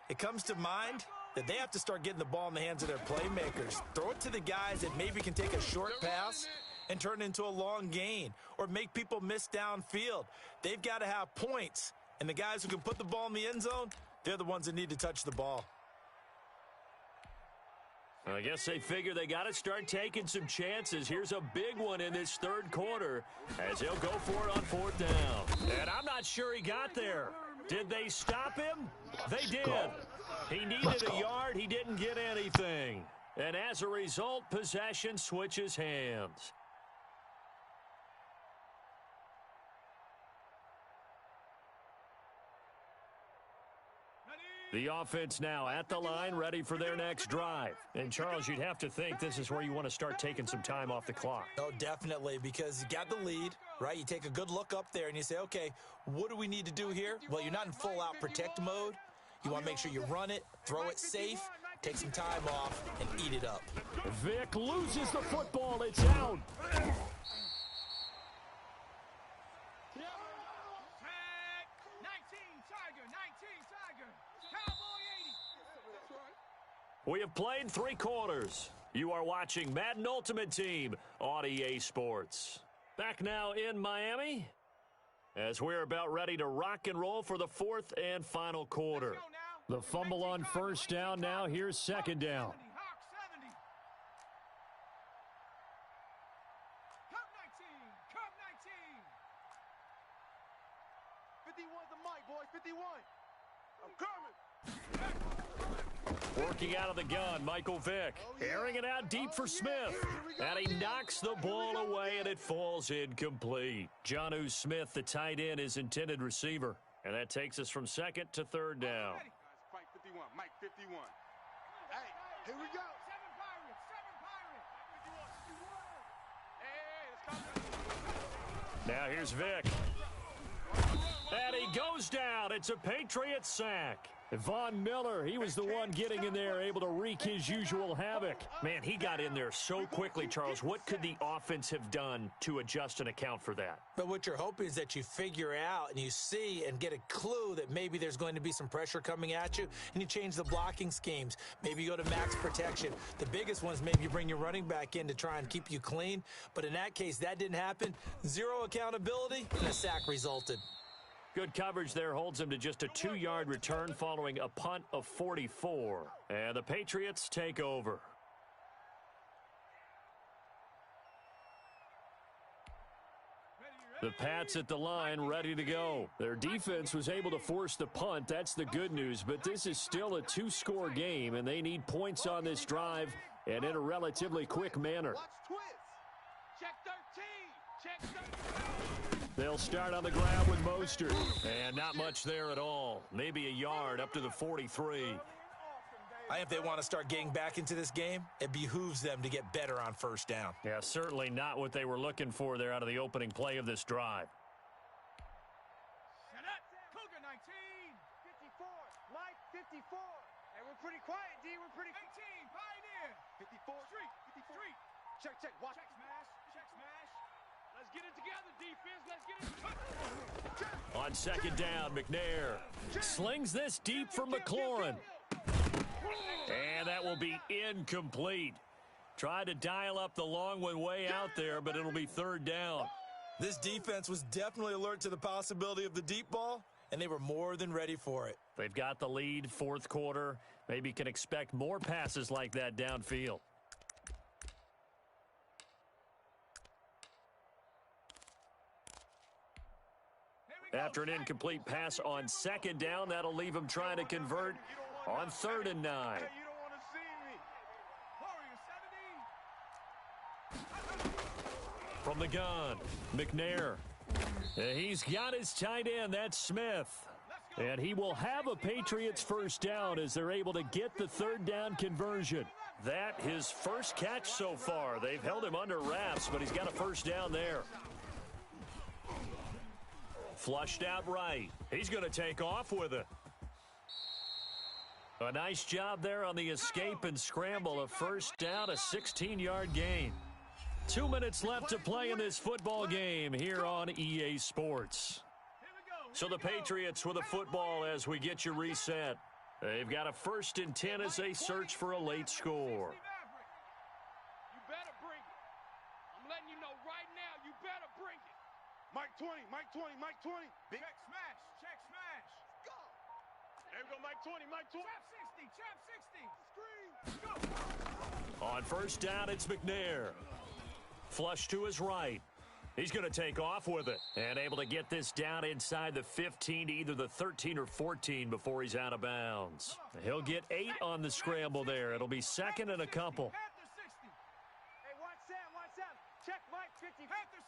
it comes to mind that they have to start getting the ball in the hands of their playmakers. Throw it to the guys that maybe can take a short pass and turn it into a long gain or make people miss downfield. They've got to have points, and the guys who can put the ball in the end zone, they're the ones that need to touch the ball. I guess they figure they got to start taking some chances. Here's a big one in this 3rd quarter as he'll go for it on 4th down. And I'm not sure he got there. Did they stop him? They did. He needed a yard. He didn't get anything. And as a result, possession switches hands. The offense now at the line, ready for their next drive. And, Charles, you'd have to think this is where you want to start taking some time off the clock. Oh, definitely, because you got the lead, right? You take a good look up there and you say, okay, what do we need to do here? Well, you're not in full-out protect mode. You want to make sure you run it, throw it safe, take some time off, and eat it up. Vic loses the football. It's out. We have played 3 quarters. You are watching Madden Ultimate Team on EA Sports. Back now in Miami as we're about ready to rock and roll for the 4th and final quarter. The fumble on 1st down now. Here's 2nd down. Working out of the gun, Michael Vick. Airing it out deep for Smith. And he knocks the ball away, and it falls incomplete. Jonnu Smith, the tight end, is intended receiver. And that takes us from 2nd to 3rd down. Mike 51, Mike 51. Hey, here we go. 7 Pirates, 7 Pirates. Hey, let's go. Now here's Vick. And he goes down. It's a Patriot sack. Von Miller, he was the one getting in there, able to wreak his usual havoc. Man, he got in there so quickly, Charles. What could the offense have done to adjust and account for that? But what you're hoping is that you figure out and you see and get a clue that maybe there's going to be some pressure coming at you, and you change the blocking schemes. Maybe you go to max protection. The biggest one is maybe you bring your running back in to try and keep you clean. But in that case, that didn't happen. 0 accountability, and a sack resulted. Good coverage there holds him to just a 2-yard return following a punt of 44. And the Patriots take over. The Pats at the line, ready to go. Their defense was able to force the punt. That's the good news. But this is still a 2-score game, and they need points on this drive and in a relatively quick manner. Check 13. Check 13. They'll start on the ground with Mostert. And not much there at all. Maybe a yard up to the 43. If they want to start getting back into this game, it behooves them to get better on 1st down. Yeah, certainly not what they were looking for there out of the opening play of this drive. Set up. Cougar 19. 54. Mike 54. Hey, we're pretty quiet, D. We're pretty 18. Pioneer. 54. Street. 54. Street. Check. Watch. Check smash. Check smash. Let's get it together, defense. Let's get it. On 2nd down, McNair slings this deep for McLaurin. And that will be incomplete. Tried to dial up the long one way out there, but it'll be 3rd down. This defense was definitely alert to the possibility of the deep ball, and they were more than ready for it. They've got the lead, 4th quarter. Maybe can expect more passes like that downfield. After an incomplete pass on second down, that'll leave him trying to convert on 3rd and 9. You don't want to see me. From the gun, McNair. He's got his tight end, that's Smith. And he will have a Patriots first down as they're able to get the 3rd down conversion. That his first catch so far. They've held him under wraps, but he's got a first down there. Flushed out right. He's going to take off with it. A nice job there on the escape and scramble. A first down, a 16-yard gain. 2 minutes left to play in this football game here on EA Sports. So the Patriots with a football as we get you reset. They've got a 1st and 10 as they search for a late score. You better bring it. I'm letting you know right now, you better bring it. Mike 20, Mike 20, Mike 20. Check smash, check smash. Go. There we go, Mike 20, Mike 20. Trap 60, trap 60. Screen. Go. On first down, it's McNair. Flush to his right. He's going to take off with it and able to get this down inside the 15 to either the 13 or 14 before he's out of bounds. He'll get 8 on the scramble there. It'll be 2nd and a couple. Hey, watch Sam. Check Mike 50. Panther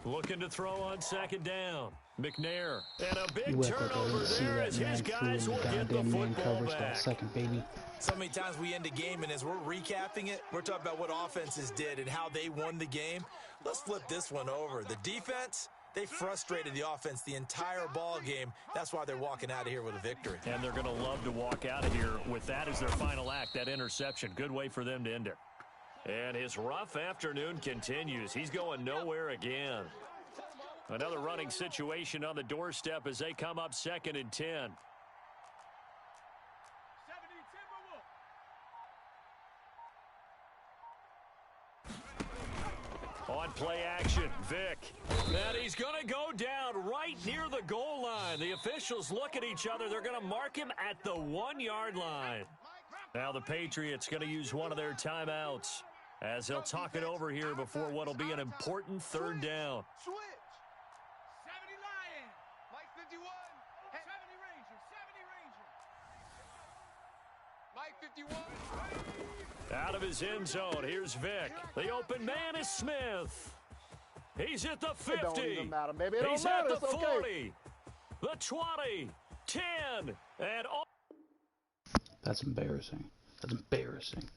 60. Looking to throw on 2nd down. McNair. And a big You work like I turnover didn't see there that as man his threw guys in will get the goddamn man football coverage that back. second, baby. So many times we end a game, and as we're recapping it, we're talking about what offenses did and how they won the game. Let's flip this one over. The defense, they frustrated the offense the entire ball game. That's why they're walking out of here with a victory. And they're going to love to walk out of here with that as their final act, that interception. Good way for them to end it. And his rough afternoon continues. He's going nowhere again. Another running situation on the doorstep as they come up 2nd and 10. On play action, Vick. And he's going to go down right near the goal line. The officials look at each other. They're going to mark him at the 1-yard line. Now the Patriots going to use one of their timeouts as they'll talk it over here before what will be an important 3rd down. Switch. 70 Lion. Mike 51. 70 Ranger. 70 Ranger. Mike 51. Out of his end zone, here's Vick. The open man is Smith. He's at the 50. It don't even matter, baby. It He's don't at matter. the It's 40. okay. The 20. 10. And all. That's embarrassing. That's embarrassing.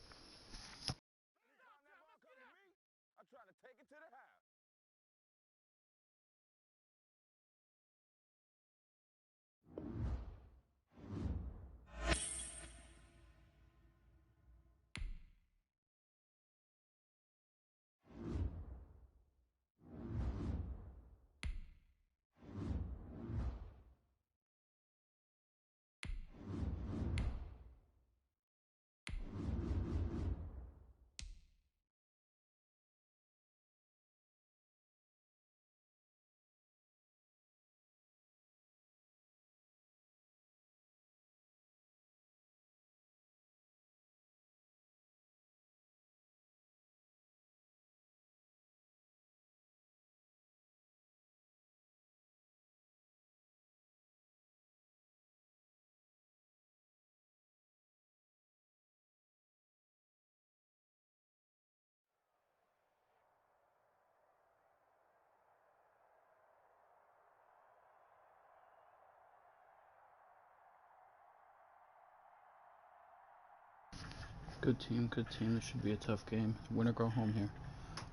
I'm trying to take it to the house. Good team, good team. This should be a tough game. Win or go home here.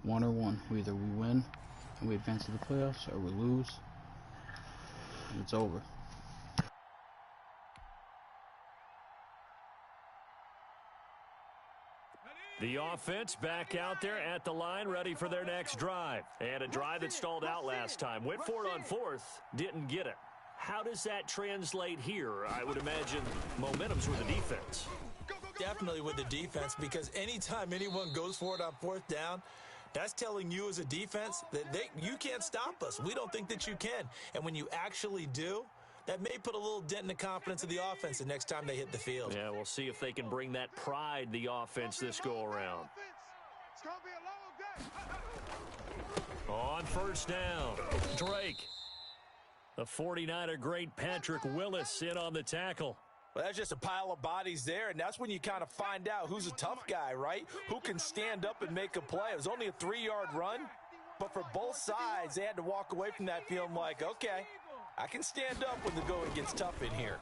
1 or 1. Either we win and we advance to the playoffs, or we lose and it's over. The offense back out there at the line, ready for their next drive. And a drive that stalled out last time. Went for it on 4th, didn't get it. How does that translate here? I would imagine momentum's with the defense. Definitely with the defense, because anytime anyone goes for it on 4th down, that's telling you as a defense that you can't stop us. We don't think that you can. And when you actually do, that may put a little dent in the confidence of the offense the next time they hit the field. Yeah, we'll see if they can bring that pride, the offense, this go-around. It's going to be a long day. On first down, Drake. The 49er great Patrick Willis in on the tackle. Well, that's just a pile of bodies there, and that's when you kind of find out who's a tough guy, right? Who can stand up and make a play. It was only a 3-yard run, but for both sides, they had to walk away from that feeling like, okay, I can stand up when the going gets tough in here.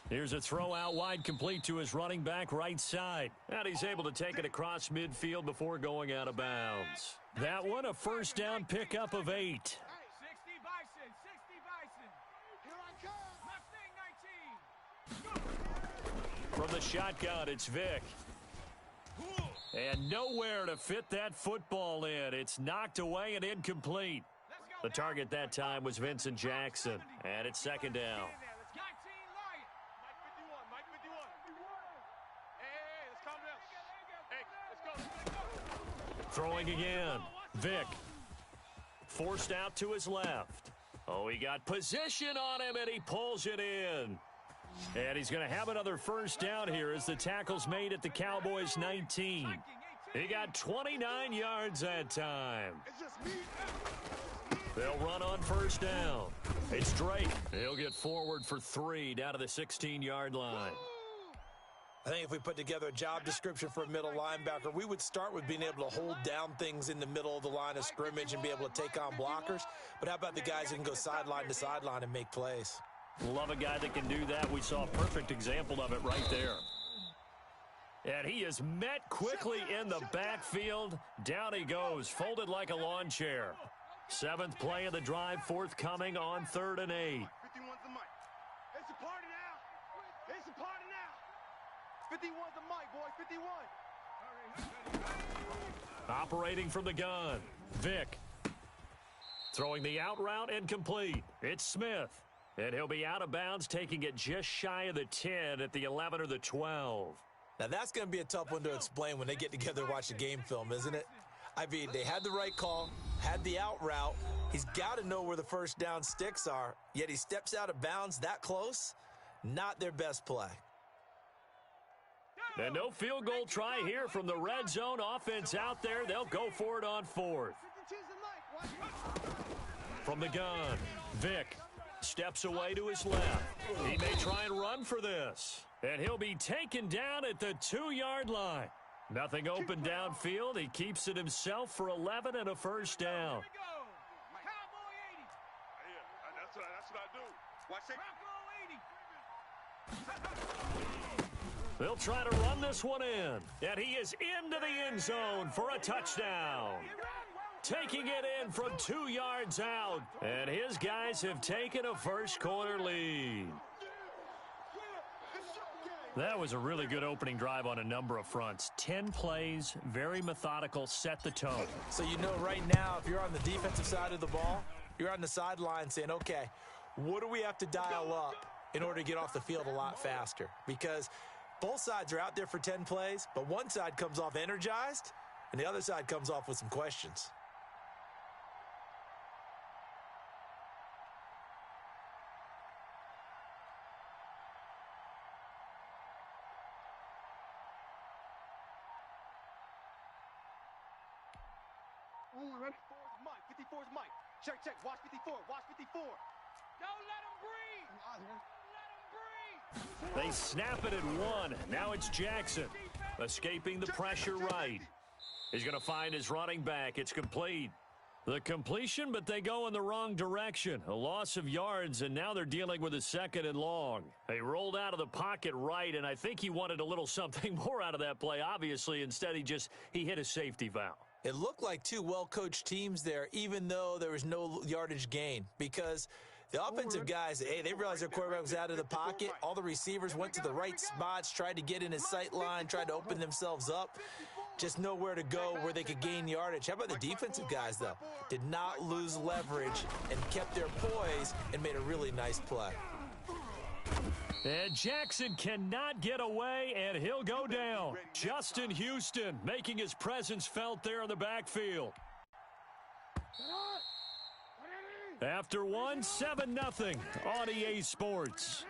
Here's a throw out wide, complete to his running back right side. And he's able to take it across midfield before going out of bounds. That one, a first down pickup of 8. 60 Bison, 60 Bison. Here I come. Mustang 19. From the shotgun, it's Vic. And nowhere to fit that football in. It's knocked away and incomplete. The target that time was Vincent Jackson. And it's second down. Throwing again. Vic. Forced out to his left. Oh, he got position on him, and he pulls it in. And he's going to have another first down here as the tackle's made at the Cowboys' 19. He got 29 yards that time. They'll run on first down. It's Drake. He'll get forward for 3 down to the 16-yard line. I think if we put together a job description for a middle linebacker, we would start with being able to hold down things in the middle of the line of scrimmage and be able to take on blockers. But how about the guys who can go sideline to sideline and make plays? Love a guy that can do that. We saw a perfect example of it right there. And he is met quickly in the backfield. Down he goes, folded like a lawn chair. 7th play of the drive, forthcoming on 3rd and 8. 51's the mic. It's a party now. It's a party now. 51's the mic, boy. 51. Operating from the gun, Vic. Throwing the out route and complete. It's Smith. And he'll be out of bounds, taking it just shy of the 10 at the 11 or the 12. Now, that's going to be a tough one to explain when they get together and watch the game film, isn't it? I mean, they had the right call, had the out route. He's got to know where the first down sticks are, yet he steps out of bounds that close. Not their best play. And no field goal try here from the red zone offense out there. They'll go for it on 4th. From the gun, Vic steps away to his left. He may try and run for this. And he'll be taken down at the 2-yard line. Nothing open downfield. He keeps it himself for 11 and a first down. That's what I do. Watch it. They'll try to run this one in. And he is into the end zone for a touchdown. Taking it in from 2 yards out. And his guys have taken a first-quarter lead. That was a really good opening drive on a number of fronts. 10 plays, very methodical, set the tone. So you know right now, if you're on the defensive side of the ball, you're on the sideline saying, okay, what do we have to dial up in order to get off the field a lot faster? Because both sides are out there for 10 plays, but one side comes off energized, and the other side comes off with some questions. Ready? 54's Mike. Check. Watch 54. Watch 54. Don't let him breathe. Let him breathe. They snap it at 1. Now it's Jackson. Escaping the pressure right. He's going to find his running back. It's complete. The completion, but they go in the wrong direction. A loss of yards, and now they're dealing with a 2nd and long. They rolled out of the pocket right, and I think he wanted a little something more out of that play, obviously. Instead, he hit a safety valve. It looked like two well-coached teams there, even though there was no yardage gain, because the offensive guys, they realized their quarterback was out of the pocket. All the receivers went to the right spots, tried to get in his sight line, tried to open themselves up. Just nowhere to go where they could gain yardage. How about the defensive guys, though? Did not lose leverage and kept their poise and made a really nice play. And Jackson cannot get away, and he'll go down. Justin Houston making his presence felt there in the backfield. After 7-0 on EA Sports.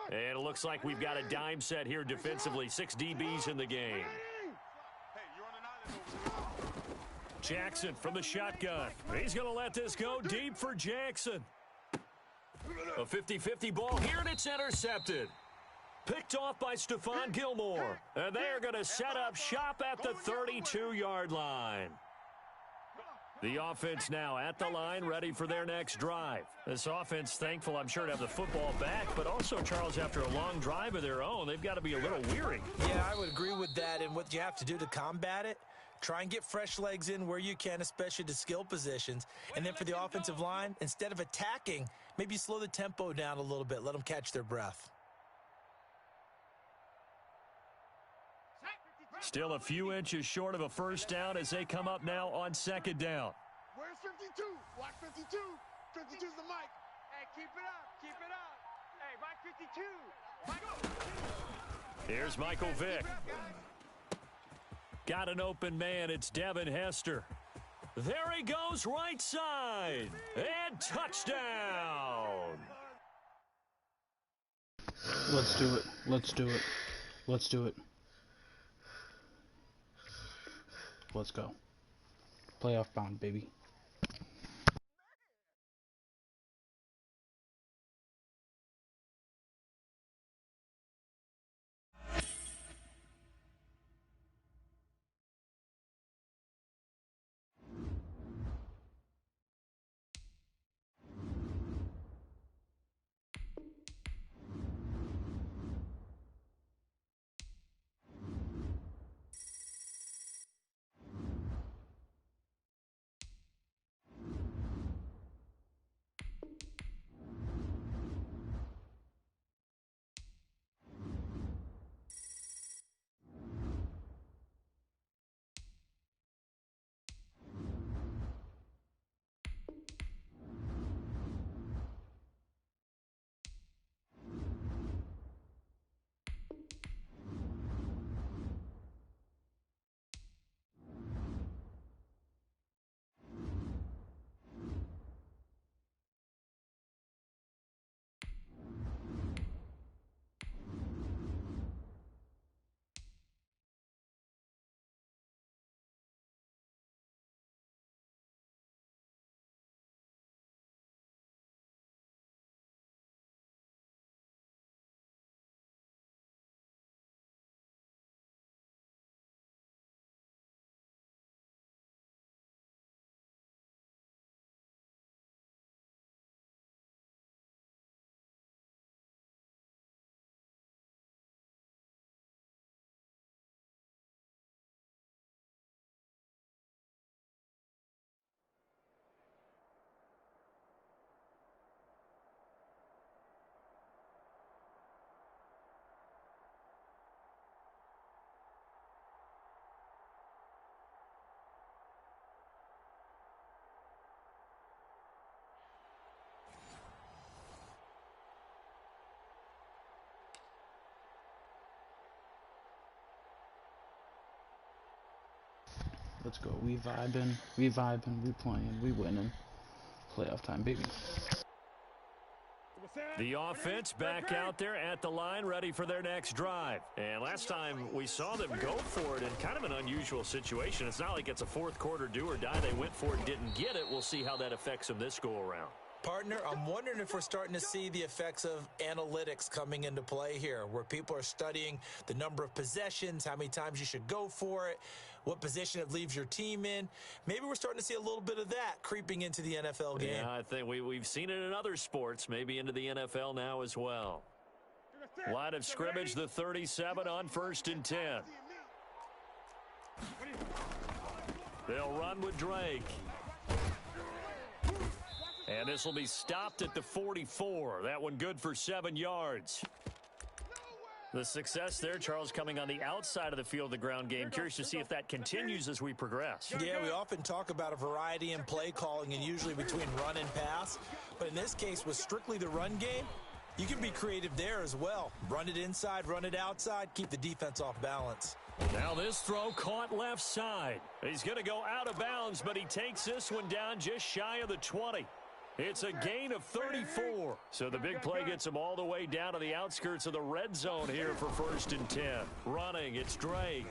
And it looks like we've got a dime set here defensively. 6 DBs in the game. Jackson from the shotgun. He's going to let this go deep for Jackson. A 50-50 ball here, and it's intercepted. Picked off by Stephon Gilmore. And they are going to set up shop at the 32-yard line. The offense now at the line, ready for their next drive. This offense, thankful, I'm sure, to have the football back, but also, Charles, after a long drive of their own, they've got to be a little weary. Yeah, I would agree with that, and what you have to do to combat it, try and get fresh legs in where you can, especially to skill positions. And then for the offensive line, instead of attacking, maybe slow the tempo down a little bit, let them catch their breath. Still a few inches short of a first down as they come up now on second down. Where's 52? Block 52. 52's the mic. Hey, keep it up. Keep it up. Hey, Mike 52. Mike. Here's Michael Vick. Got an open man. It's Devin Hester. There he goes, right side. And touchdown. Let's do it. Let's do it. Let's do it. Let's go. Playoff bound, baby. Let's go. We vibing, we playing, we winning. Playoff time, baby. The offense back out there at the line, ready for their next drive. And last time we saw them go for it in kind of an unusual situation. It's not like it's a fourth quarter do or die. They went for it, didn't get it. We'll see how that affects them this go around. Partner, I'm wondering if we're starting to see the effects of analytics coming into play here, where people are studying the number of possessions, how many times you should go for it, what position it leaves your team in. Maybe we're starting to see a little bit of that creeping into the NFL game. Yeah, I think we've seen it in other sports, maybe into the NFL now as well. Line of scrimmage, the 37 on 1st and 10. They'll run with Drake. And this will be stopped at the 44. That one good for 7 yards. The success there, Charles, coming on the outside of the field, the ground game. Curious to see if that continues as we progress. Yeah, we often talk about a variety in play calling and usually between run and pass. But in this case, with strictly the run game, you can be creative there as well. Run it inside, run it outside, keep the defense off balance. Now this throw caught left side. He's going to go out of bounds, but he takes this one down just shy of the 20. It's a gain of 34. So the big play gets him all the way down to the outskirts of the red zone here for 1st and 10. Running, it's Drake.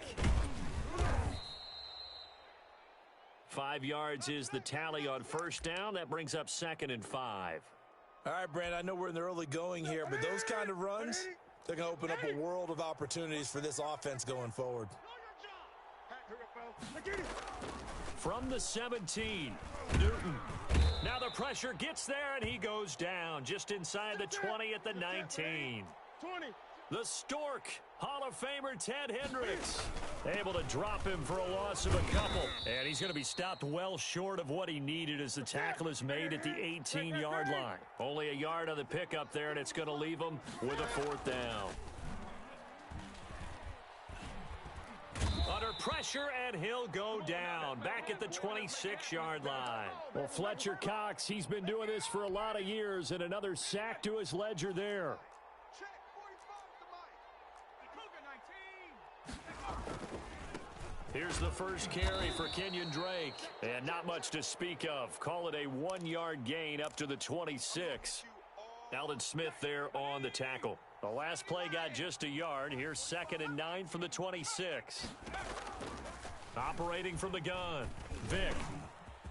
5 yards is the tally on 1st down. That brings up 2nd and 5. All right, Brandon, I know we're in the early going here, but those kind of runs, they're going to open up a world of opportunities for this offense going forward. From the 17, Newton. Now the pressure gets there, and he goes down just inside the 20 at the 19. The Stork, Hall of Famer Ted Hendricks, able to drop him for a loss of a couple. And he's going to be stopped well short of what he needed as the tackle is made at the 18-yard line. Only a yard on the pickup there, and it's going to leave him with a 4th down. Under pressure, and he'll go down back at the 26-yard line. Well, Fletcher Cox, he's been doing this for a lot of years, and another sack to his ledger there. Here's the first carry for Kenyon Drake, and not much to speak of. Call it a 1-yard gain up to the 26. Alden Smith there on the tackle. The last play got just a yard. Here's 2nd and 9 from the 26. Operating from the gun, Vick.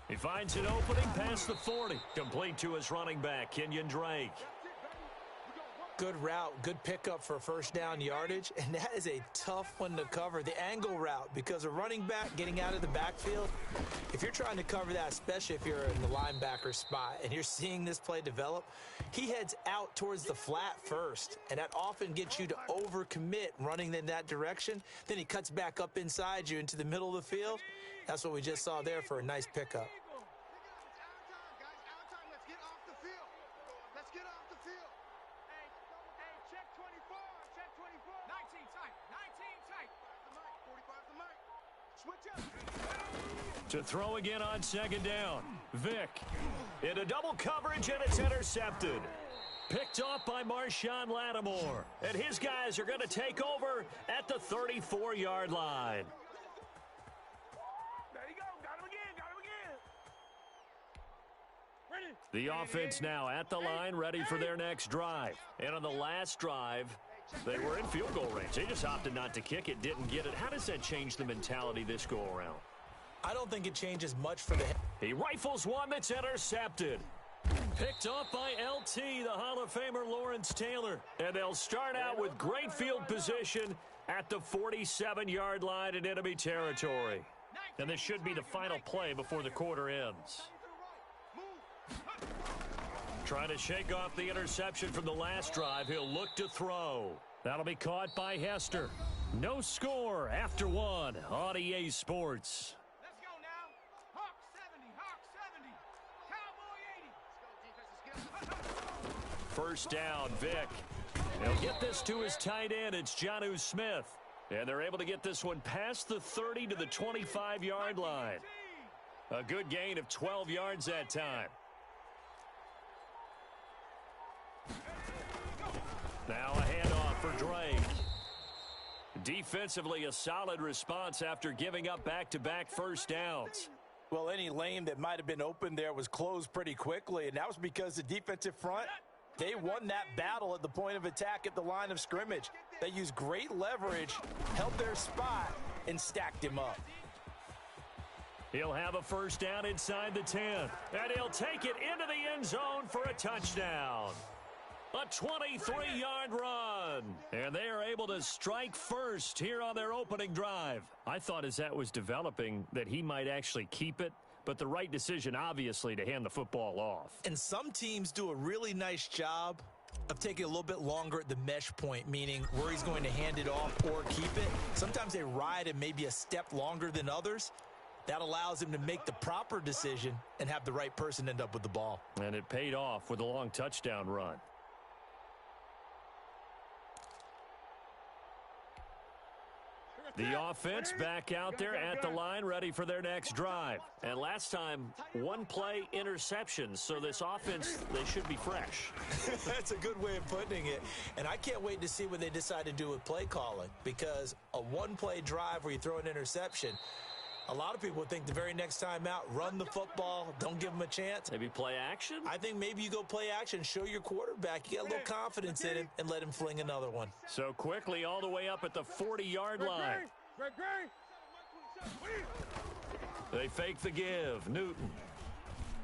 He finds an opening past the 40. Complete to his running back, Kenyon Drake. Good route, good pickup for 1st down yardage, and that is a tough one to cover, the angle route, because a running back getting out of the backfield, if you're trying to cover that, especially if you're in the linebacker spot and you're seeing this play develop, he heads out towards the flat first, and that often gets you to overcommit running in that direction. Then he cuts back up inside you into the middle of the field. That's what we just saw there for a nice pickup. To throw again on 2nd down. Vick into double coverage, and it's intercepted. Picked off by Marshawn Lattimore. And his guys are going to take over at the 34-yard line. There you go. Got him again. Ready. The offense now at the line, ready for their next drive. And on the last drive, they were in field goal range. They just opted not to kick it, didn't get it. How does that change the mentality this go-around? I don't think it changes much for the... He rifles one that's intercepted. Picked off by LT, the Hall of Famer Lawrence Taylor. And they'll start out with great field position at the 47-yard line in enemy territory. And this should be the final play before the quarter ends. Trying to shake off the interception from the last drive. He'll look to throw. That'll be caught by Hester. No score after 1 on EA Sports. Let's go now. Hawk 70. Hawk 70. Cowboy 80. First down, Vick. He'll get this to his tight end. It's Jonnu Smith. And they're able to get this one past the 30 to the 25-yard line. A good gain of 12 yards that time. Now a handoff for Drake. Defensively, a solid response after giving up back-to-back first downs. Well, any lane that might have been open there was closed pretty quickly, and that was because the defensive front, they won that battle at the point of attack at the line of scrimmage. They used great leverage, held their spot, and stacked him up. He'll have a first down inside the 10, and he'll take it into the end zone for a touchdown. A 23-yard run, and they are able to strike first here on their opening drive. I thought as that was developing that he might actually keep it, but the right decision, obviously, to hand the football off. And some teams do a really nice job of taking a little bit longer at the mesh point, meaning where he's going to hand it off or keep it. Sometimes they ride it maybe a step longer than others. That allows him to make the proper decision and have the right person end up with the ball. And it paid off with a long touchdown run. The offense back out there at the line, ready for their next drive. And last time, one play interceptions. So this offense, they should be fresh. That's a good way of putting it. And I can't wait to see what they decide to do with play calling, because a one-play drive where you throw an interception, A lot of people think the very next time out, run the football, don't give him a chance. Maybe play action? I think maybe you go play action, show your quarterback, you get a little confidence in him, and let him fling another one. So quickly all the way up at the 40-yard line. They fake the give. Newton.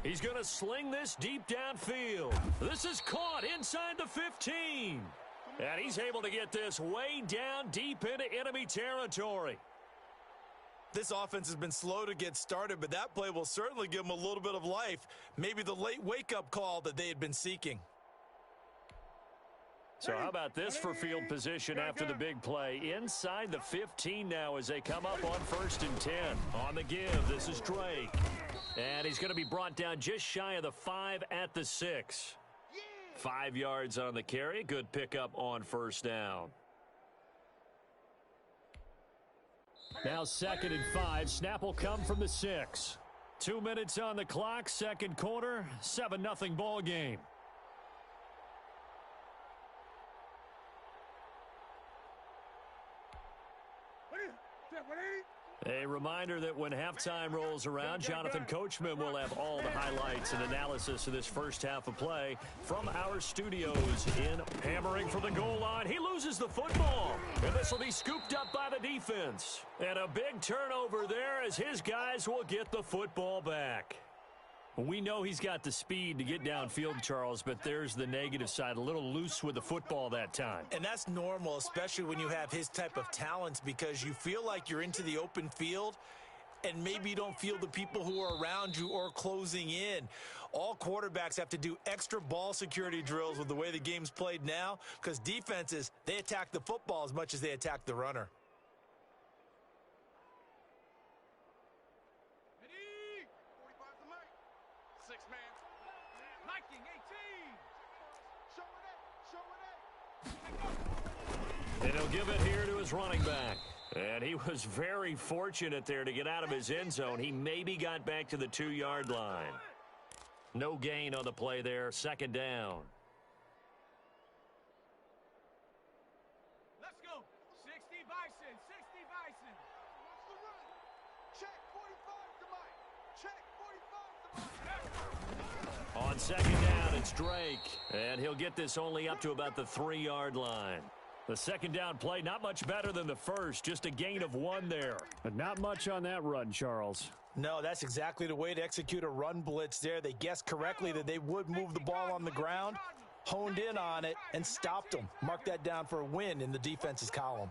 He's going to sling this deep downfield. This is caught inside the 15. And he's able to get this way down deep into enemy territory. This offense has been slow to get started, but that play will certainly give them a little bit of life. Maybe the late wake-up call that they had been seeking. So how about this for field position after the big play? Inside the 15 now as they come up on 1st and 10. On the give, this is Drake. And he's going to be brought down just shy of the 5 at the 6. 5 yards on the carry. Good pickup on 1st down. Now 2nd and 5. Snap will come from the 6. 2 minutes on the clock. 2nd quarter. 7-0 ball game. A reminder that when halftime rolls around, Jonathan Coachman will have all the highlights and analysis of this first half of play from our studios in. Hammering from the goal line. He loses the football. And this will be scooped up by the defense. And a big turnover there as his guys will get the football back. We know he's got the speed to get downfield, Charles, but there's the negative side. A little loose with the football that time. And that's normal, especially when you have his type of talents, because you feel like you're into the open field and maybe you don't feel the people who are around you or closing in. All quarterbacks have to do extra ball security drills with the way the game's played now, because defenses, they attack the football as much as they attack the runner. And he'll give it here to his running back. And he was very fortunate there to get out of his end zone. He maybe got back to the 2-yard line. No gain on the play there. 2nd down. Let's go. 60 Bison. 60 Bison. Watch the run. Check 45 to Mike. Check 45 to Mike. On 2nd down, it's Drake. And he'll get this only up to about the 3-yard line. The 2nd down play, not much better than the first. Just a gain of 1 there. But not much on that run, Charles. No, that's exactly the way to execute a run blitz there. They guessed correctly that they would move the ball on the ground, honed in on it, and stopped them. Mark that down for a win in the defense's column.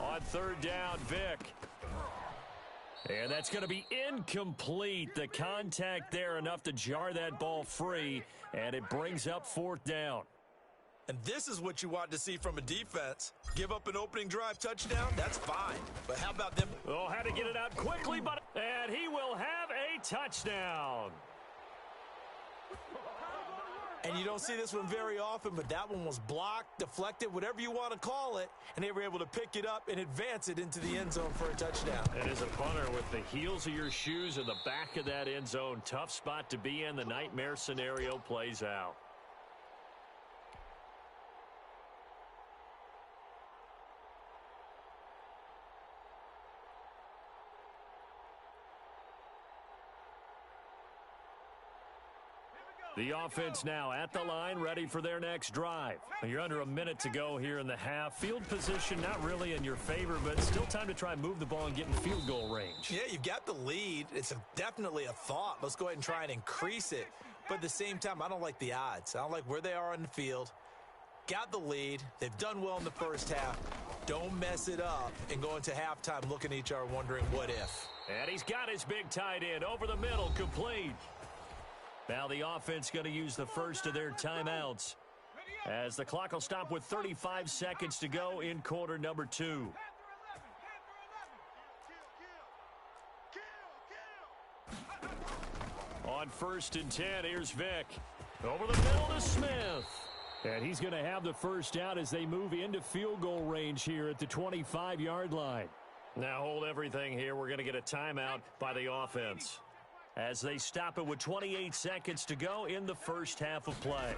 On 3rd down, Vick. And that's going to be incomplete. The contact there enough to jar that ball free, and it brings up 4th down. And this is what you want to see from a defense. Give up an opening drive touchdown, that's fine. But how about them? Oh, had to get it out quickly, and he will have a touchdown. And you don't see this one very often, but that one was blocked, deflected, whatever you want to call it, and they were able to pick it up and advance it into the end zone for a touchdown. And as a punter, with the heels of your shoes in the back of that end zone, tough spot to be in. The nightmare scenario plays out. The offense now at the line, ready for their next drive. You're under a minute to go here in the half. Field position not really in your favor, but still time to try and move the ball and get in field goal range. Yeah, you've got the lead. It's definitely a thought. Let's go ahead and try and increase it. But at the same time, I don't like the odds. I don't like where they are on the field. Got the lead. They've done well in the first half. Don't mess it up and go into halftime looking at each other wondering what if. And he's got his big tight end over the middle, complete. Now the offense going to use the first of their timeouts as the clock will stop with 35 seconds to go in quarter number 2. On 1st and 10, here's Vick. Over the middle to Smith. And he's going to have the first down as they move into field goal range here at the 25-yard line. Now hold everything here. We're going to get a timeout by the offense as they stop it with 28 seconds to go in the first half of play.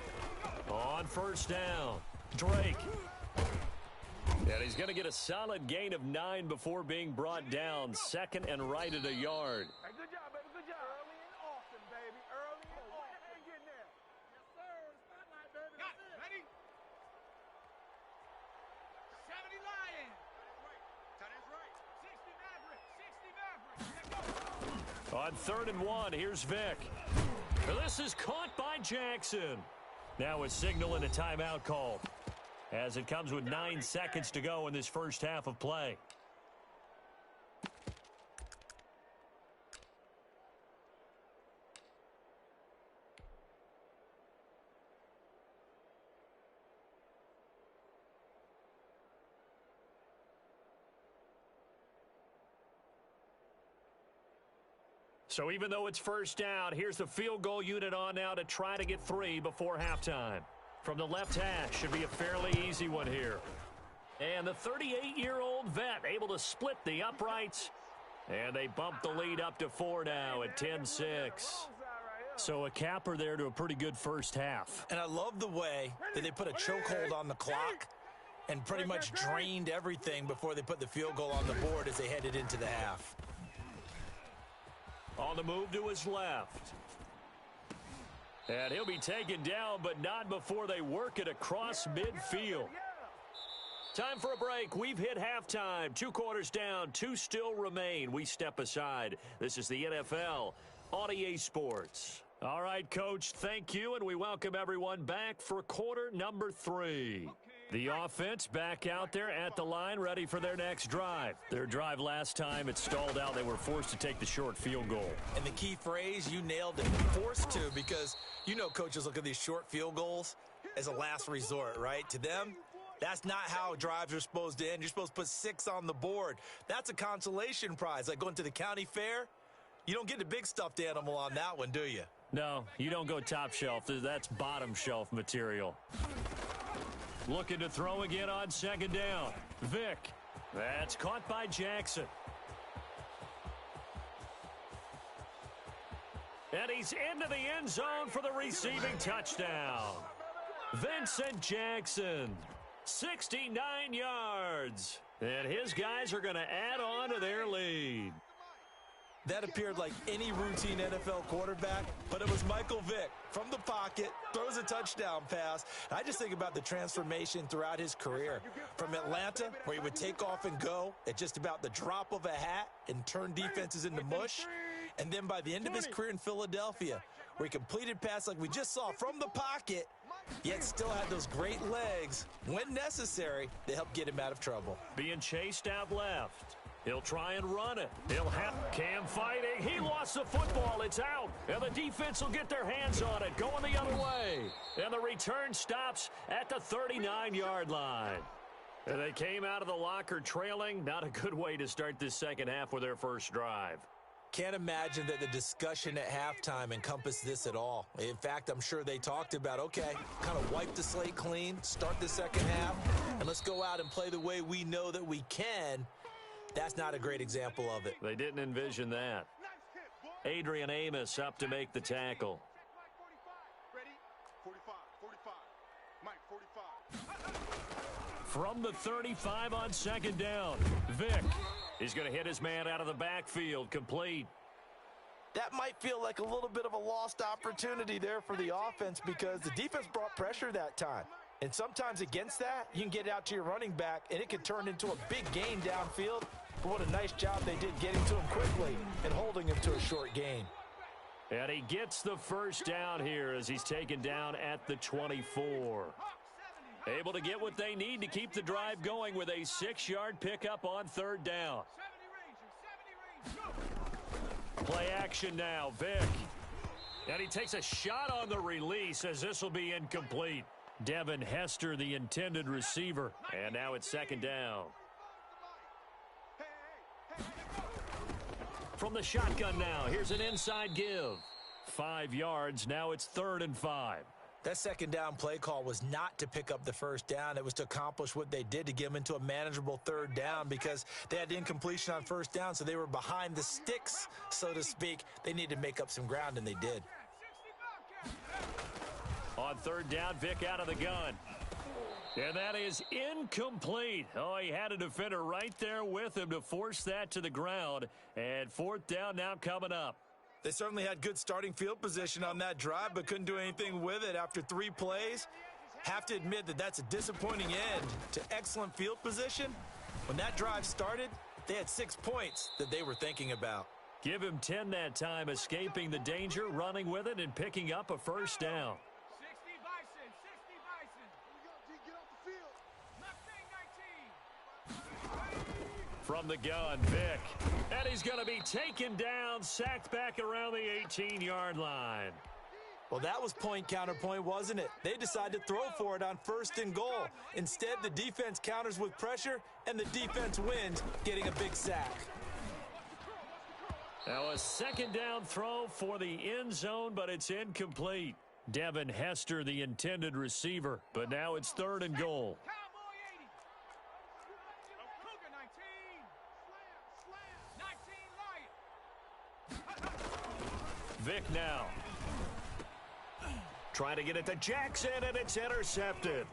On 1st down, Drake. And he's going to get a solid gain of 9 before being brought down. Second and right at a yard. Hey, good job, baby. Good job. Early and often, baby. Early and often. Getting there. Yes, sir. Spotlight, baby. Got it. Ready? 70 Lions. Tight end's right. 60 Maverick. 60 Maverick. Let's go. On 3rd and 1, here's Vic. This is caught by Jackson. Now a signal and a timeout call, as it comes with 9 seconds to go in this first half of play. So even though it's first down, here's the field goal unit on now to try to get 3 before halftime. From the left hash, should be a fairly easy one here. And the 38-year-old vet able to split the uprights. And they bump the lead up to 4 now at 10-6. So a capper there to a pretty good first half. And I love the way that they put a chokehold on the clock and pretty much drained everything before they put the field goal on the board as they headed into the half. On the move to his left. And he'll be taken down, but not before they work it across midfield. Time for a break. We've hit halftime. 2 quarters down, 2 still remain. We step aside. This is the NFL on EA Sports. All right, Coach, thank you, and we welcome everyone back for quarter number 3. The offense back out there at the line, ready for their next drive. Their drive last time, it stalled out. They were forced to take the short field goal. And the key phrase, you nailed it, forced to, because you know coaches look at these short field goals as a last resort, right? To them, that's not how drives are supposed to end. You're supposed to put 6 on the board. That's a consolation prize. Like going to the county fair, you don't get the big stuffed animal on that one, do you? No, you don't go top shelf. That's bottom shelf material. Looking to throw again on 2nd down. Vic. That's caught by Jackson. And he's into the end zone for the receiving touchdown. Vincent Jackson, 69 yards. And his guys are going to add on to their lead. That appeared like any routine NFL quarterback, but it was Michael Vick from the pocket, throws a touchdown pass. And I just think about the transformation throughout his career. From Atlanta, where he would take off and go at just about the drop of a hat and turn defenses into mush. And then by the end of his career in Philadelphia, where he completed passes like we just saw from the pocket, yet still had those great legs, when necessary, to help get him out of trouble. Being chased out left. He'll try and run it. He'll have Cam fighting. He lost the football. It's out. And the defense will get their hands on it. Going the other way. And the return stops at the 39-yard line. And they came out of the locker trailing. Not a good way to start this second half with their first drive. Can't imagine that the discussion at halftime encompassed this at all. In fact, I'm sure they talked about, okay, kind of wipe the slate clean, start the second half, and let's go out and play the way we know that we can. That's not a great example of it. They didn't envision that. Adrian Amos up to make the tackle. Ready? 45, 45. Mike, 45. From the 35 on 2nd down, Vic. He's going to hit his man out of the backfield, complete. That might feel like a little bit of a lost opportunity there for the offense because the defense brought pressure that time. And sometimes against that, you can get out to your running back, and it can turn into a big gain downfield. But what a nice job they did getting to him quickly and holding him to a short gain. And he gets the first down here as he's taken down at the 24. Able to get what they need to keep the drive going with a 6-yard pickup on 3rd down. Play action now, Vic. And he takes a shot on the release as this will be incomplete. Devin Hester, the intended receiver. And now it's 2nd down. From the shotgun now, here's an inside give. 5 yards, now it's 3rd and 5. That 2nd down play call was not to pick up the first down. It was to accomplish what they did to get them into a manageable 3rd down because they had incompletion on 1st down, so they were behind the sticks, so to speak. They needed to make up some ground, and they did. On 3rd down, Vic out of the gun. And that is incomplete. Oh, he had a defender right there with him to force that to the ground. And fourth down now coming up. They certainly had good starting field position on that drive, but couldn't do anything with it after 3 plays. Have to admit that that's a disappointing end to excellent field position. When that drive started, they had 6 points that they were thinking about. Give him 10 that time, escaping the danger, running with it, and picking up a first down. 60 Bison, 60 Bison. Get off the field. Left wing 19. From the gun, Vick. And he's going to be taken down, sacked back around the 18-yard line. Well, that was point counterpoint, wasn't it? They decided to throw for it on 1st and goal. Instead, the defense counters with pressure, and the defense wins, getting a big sack. Now a 2nd down throw for the end zone, but it's incomplete. Devin Hester, the intended receiver, but now it's 3rd and goal. Cowboy 80. Cougar 19. 19 Lion. Vick now. Trying to get it to Jackson, and it's intercepted.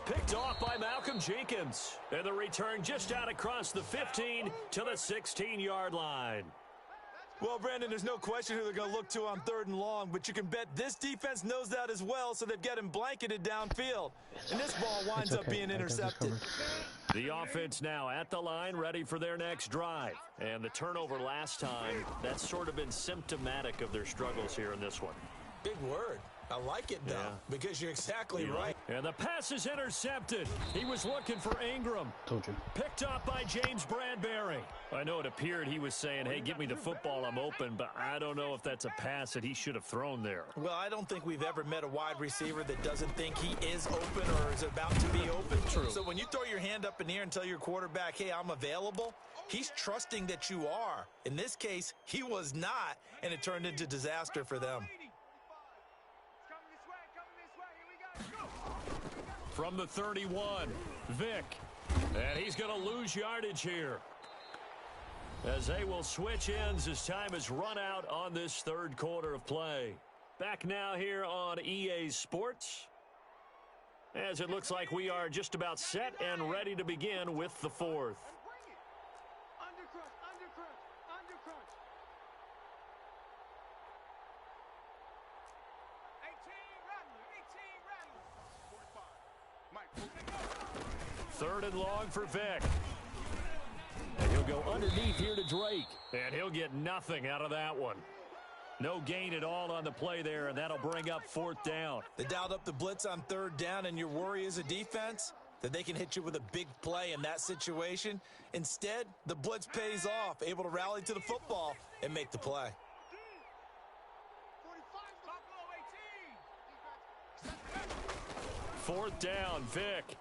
Picked off by Malcolm Jenkins. And the return just out across the 15 to the 16-yard line. Well, Brandon, there's no question who they're going to look to on 3rd and long, but you can bet this defense knows that as well, so they've got him blanketed downfield. And this ball winds up being intercepted. The offense now at the line, ready for their next drive. And the turnover last time, that's sort of been symptomatic of their struggles here in this one. Big word. I like it, though, because you're exactly right. And the pass is intercepted. He was looking for Ingram. Told you. Picked up by James Bradbury. I know it appeared he was saying, hey, give me the football, I'm open, but I don't know if that's a pass that he should have thrown there. Well, I don't think we've ever met a wide receiver that doesn't think he is open or is about to be open. True. So when you throw your hand up in the air and tell your quarterback, hey, I'm available, he's trusting that you are. In this case, he was not, and it turned into disaster for them. From the 31, Vick. And he's going to lose yardage here, as they will switch ends as time has run out on this 3rd quarter of play. Back now here on EA Sports, as it looks like we are just about set and ready to begin with the 4th. Third and long for Vick. And he'll go underneath here to Drake. And he'll get nothing out of that one. No gain at all on the play there, and that'll bring up 4th down. They dialed up the blitz on 3rd down, and your worry as a defense that they can hit you with a big play in that situation. Instead, the blitz pays off, able to rally to the football and make the play. 4th down, Vick.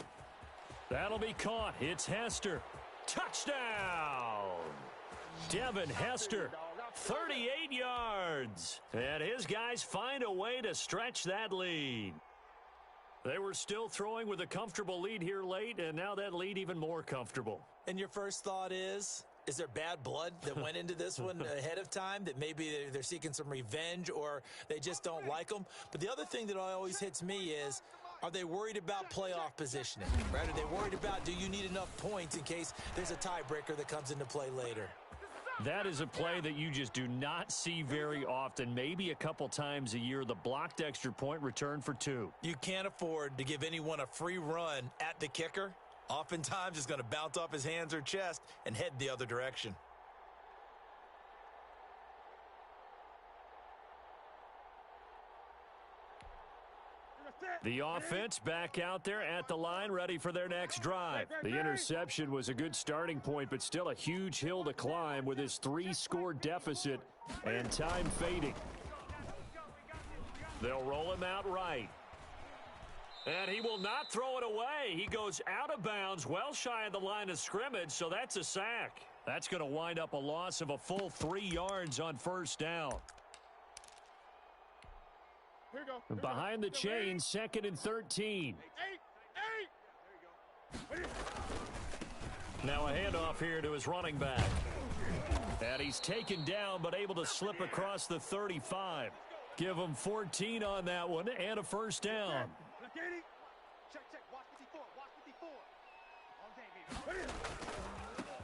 That'll be caught. It's Hester. Touchdown! Devin Hester, 38 yards. And his guys find a way to stretch that lead. They were still throwing with a comfortable lead here late, and now that lead even more comfortable. And your first thought is there bad blood that went into this one ahead of time, that maybe they're seeking some revenge or they just don't like them? But the other thing that always hits me is, are they worried about playoff positioning? Right? Are they worried about, do you need enough points in case there's a tiebreaker that comes into play later? That is a play that you just do not see very often. Maybe a couple times a year, the blocked extra point return for 2. You can't afford to give anyone a free run at the kicker. Oftentimes, it's going to bounce off his hands or chest and head the other direction. The offense back out there at the line, ready for their next drive. The interception was a good starting point, but still a huge hill to climb with his 3-score deficit and time fading. They'll roll him out right. And he will not throw it away. He goes out of bounds, well shy of the line of scrimmage, so that's a sack. That's going to wind up a loss of a full 3 yards on 1st down. Behind the chain, 2nd and 13. Now a handoff here to his running back. And he's taken down, but able to slip across the 35. Give him 14 on that one and a 1st down. Check, watch 54.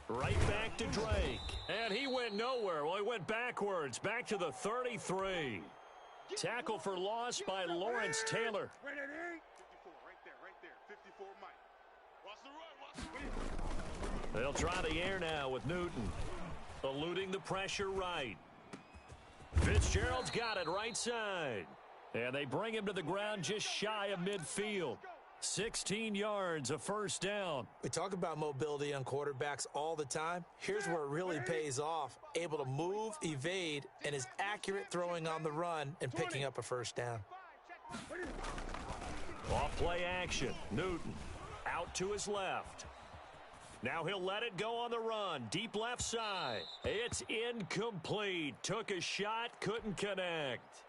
Right back to Drake. And he went nowhere. Well, he went backwards. Back to the 33. Tackle for loss by Lawrence Taylor. 54, right there. 54, Mike. Watch the run. They'll try the air now with Newton. Eluding the pressure right. Fitzgerald's got it right side. And they bring him to the ground just shy of midfield. 16 yards, a first down. We talk about mobility on quarterbacks all the time. Here's where it really pays off. Able to move, evade, and is accurate throwing on the run and picking up a first down. Off play action. Newton out to his left. Now he'll let it go on the run. Deep left side. It's incomplete. Took a shot, couldn't connect.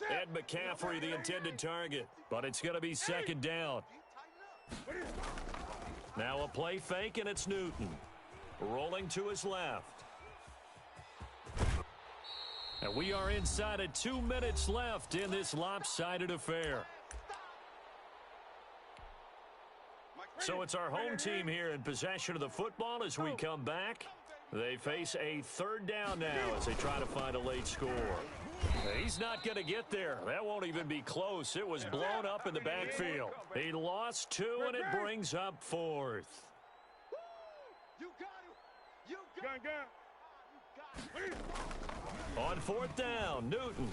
Ed McCaffrey, the intended target. But it's going to be second down. Now a play fake, and it's Newton. Rolling to his left. And we are inside of 2 minutes left in this lopsided affair. So it's our home team here in possession of the football as we come back. They face a third down now as they try to find a late score. He's not going to get there. That won't even be close. It was blown up in the backfield. He lost 2, and it brings up fourth. On fourth down, Newton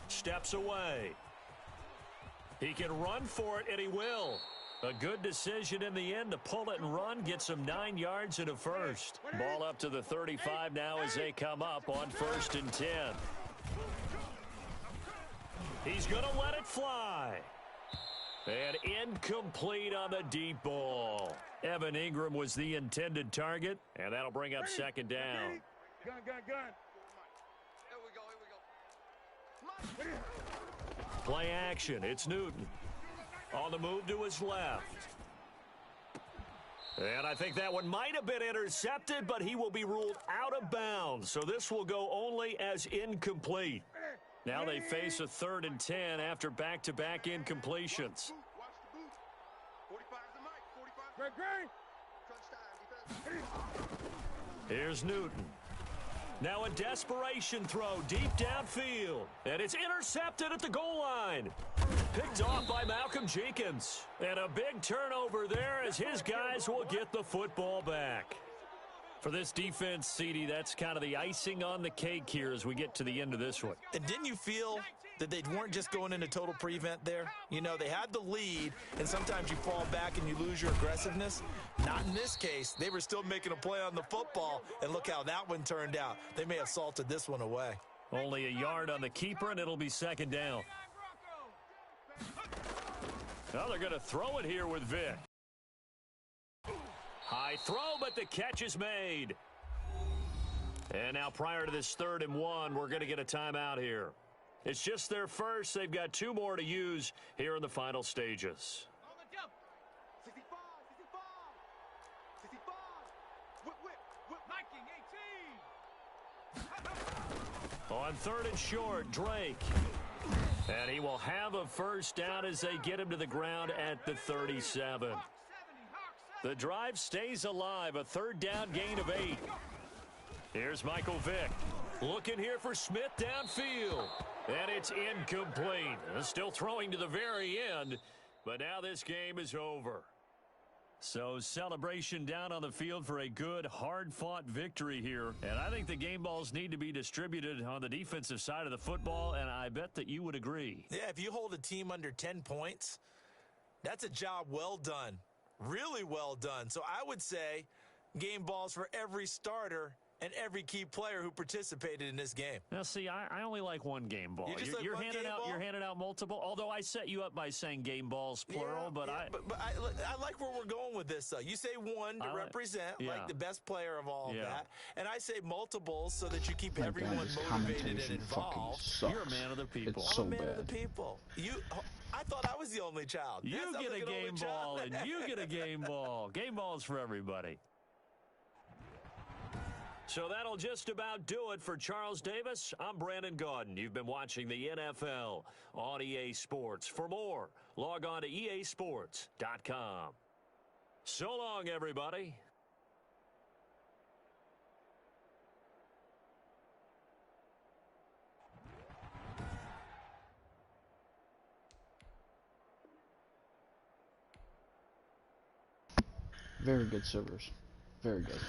steps away. He can run for it, and he will. A good decision in the end to pull it and run. Gets him 9 yards and a first. Ball up to the 35 now as they come up on 1st and 10. He's going to let it fly. And incomplete on the deep ball. Evan Ingram was the intended target, and that'll bring up second down. Gun. Here we go. Play action. It's Newton. On the move to his left. And I think that one might have been intercepted, but he will be ruled out of bounds. So this will go only as incomplete. Now they face a 3rd and 10 after back-to-back incompletions. Here's Newton. Now a desperation throw deep downfield. And it's intercepted at the goal line. Picked off by Malcolm Jenkins. And a big turnover there as his guys will get the football back. For this defense, CD, that's kind of the icing on the cake here as we get to the end of this one. And didn't you feel that they weren't just going into total prevent there? You know, they had the lead, and sometimes you fall back and you lose your aggressiveness. Not in this case. They were still making a play on the football, and look how that one turned out. They may have salted this one away. Only a yard on the keeper, and it'll be second down. Now they're going to throw it here with Vic. High throw, but the catch is made. And now prior to this 3rd and 1, we're going to get a timeout here. It's just their first. They've got 2 more to use here in the final stages. 65. Whip. On 3rd and short, Drake. And he will have a first down as they get him to the ground at the 37. The drive stays alive, a 3rd down gain of 8. Here's Michael Vick. Looking here for Smith downfield. And it's incomplete. Still throwing to the very end, but now this game is over. So celebration down on the field for a good, hard-fought victory here. And I think the game balls need to be distributed on the defensive side of the football, and I bet that you would agree. Yeah, if you hold a team under 10 points, that's a job well done. Really well done. So I would say game balls for every starter and every key player who participated in this game. Now, see, I only like one game ball. You're handing out multiple. Although I set you up by saying game balls plural, but I like where we're going with this. Though you say one to represent like the best player of all of that, and I say multiples so that you keep everyone motivated and involved. You're a man of the people. It's so I'm a man bad. of the people. I thought I was the only child. You get a game ball, and you get a game ball. Game balls for everybody. So that'll just about do it for Charles Davis. I'm Brandon Gaudin. You've been watching the NFL on EA Sports. For more, log on to easports.com. So long, everybody. Very good servers. Very good.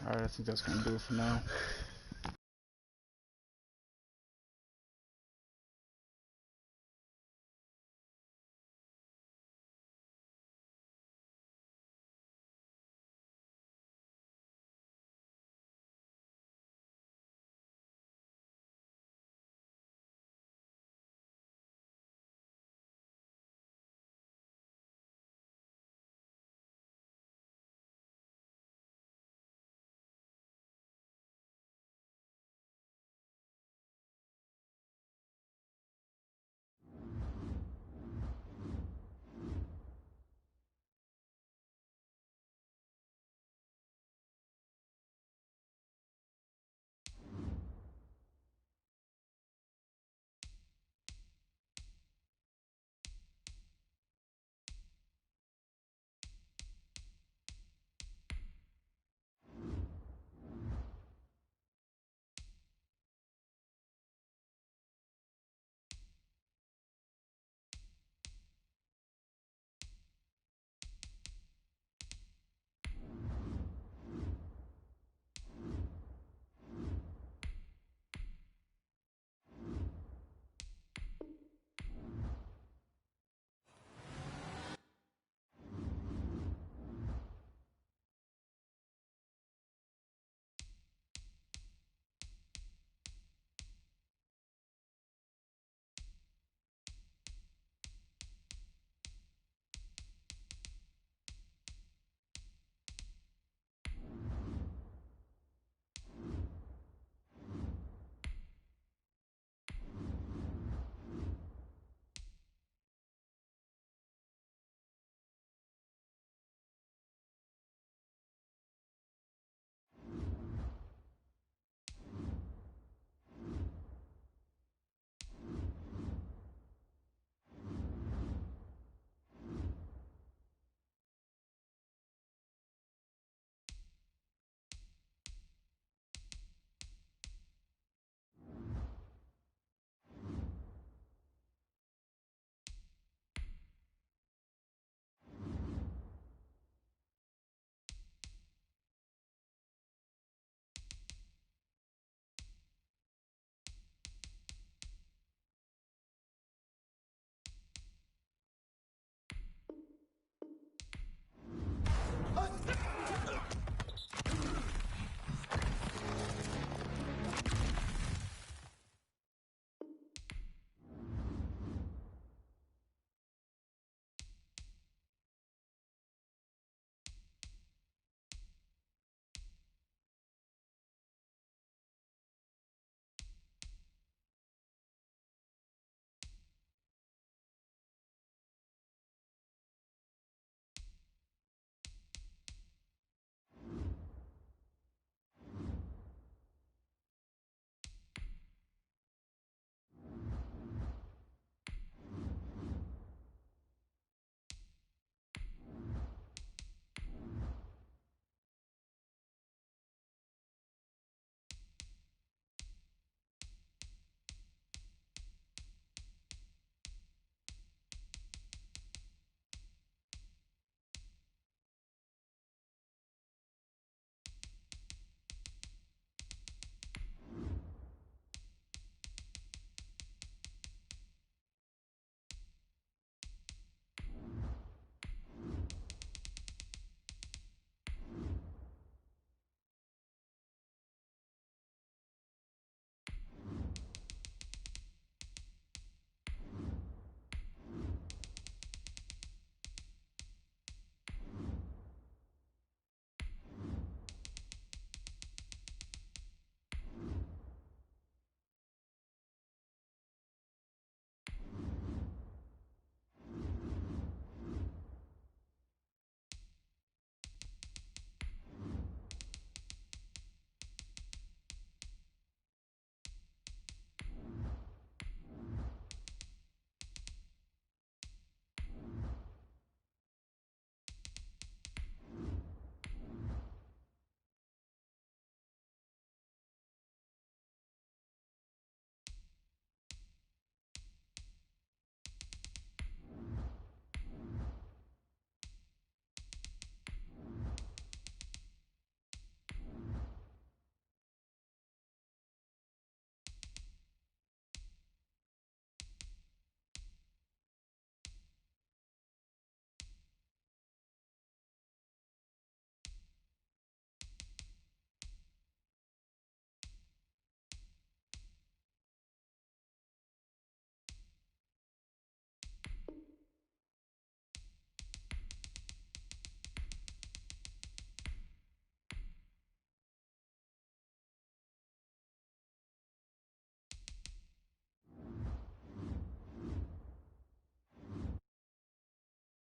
Alright, I think that's gonna do it for now.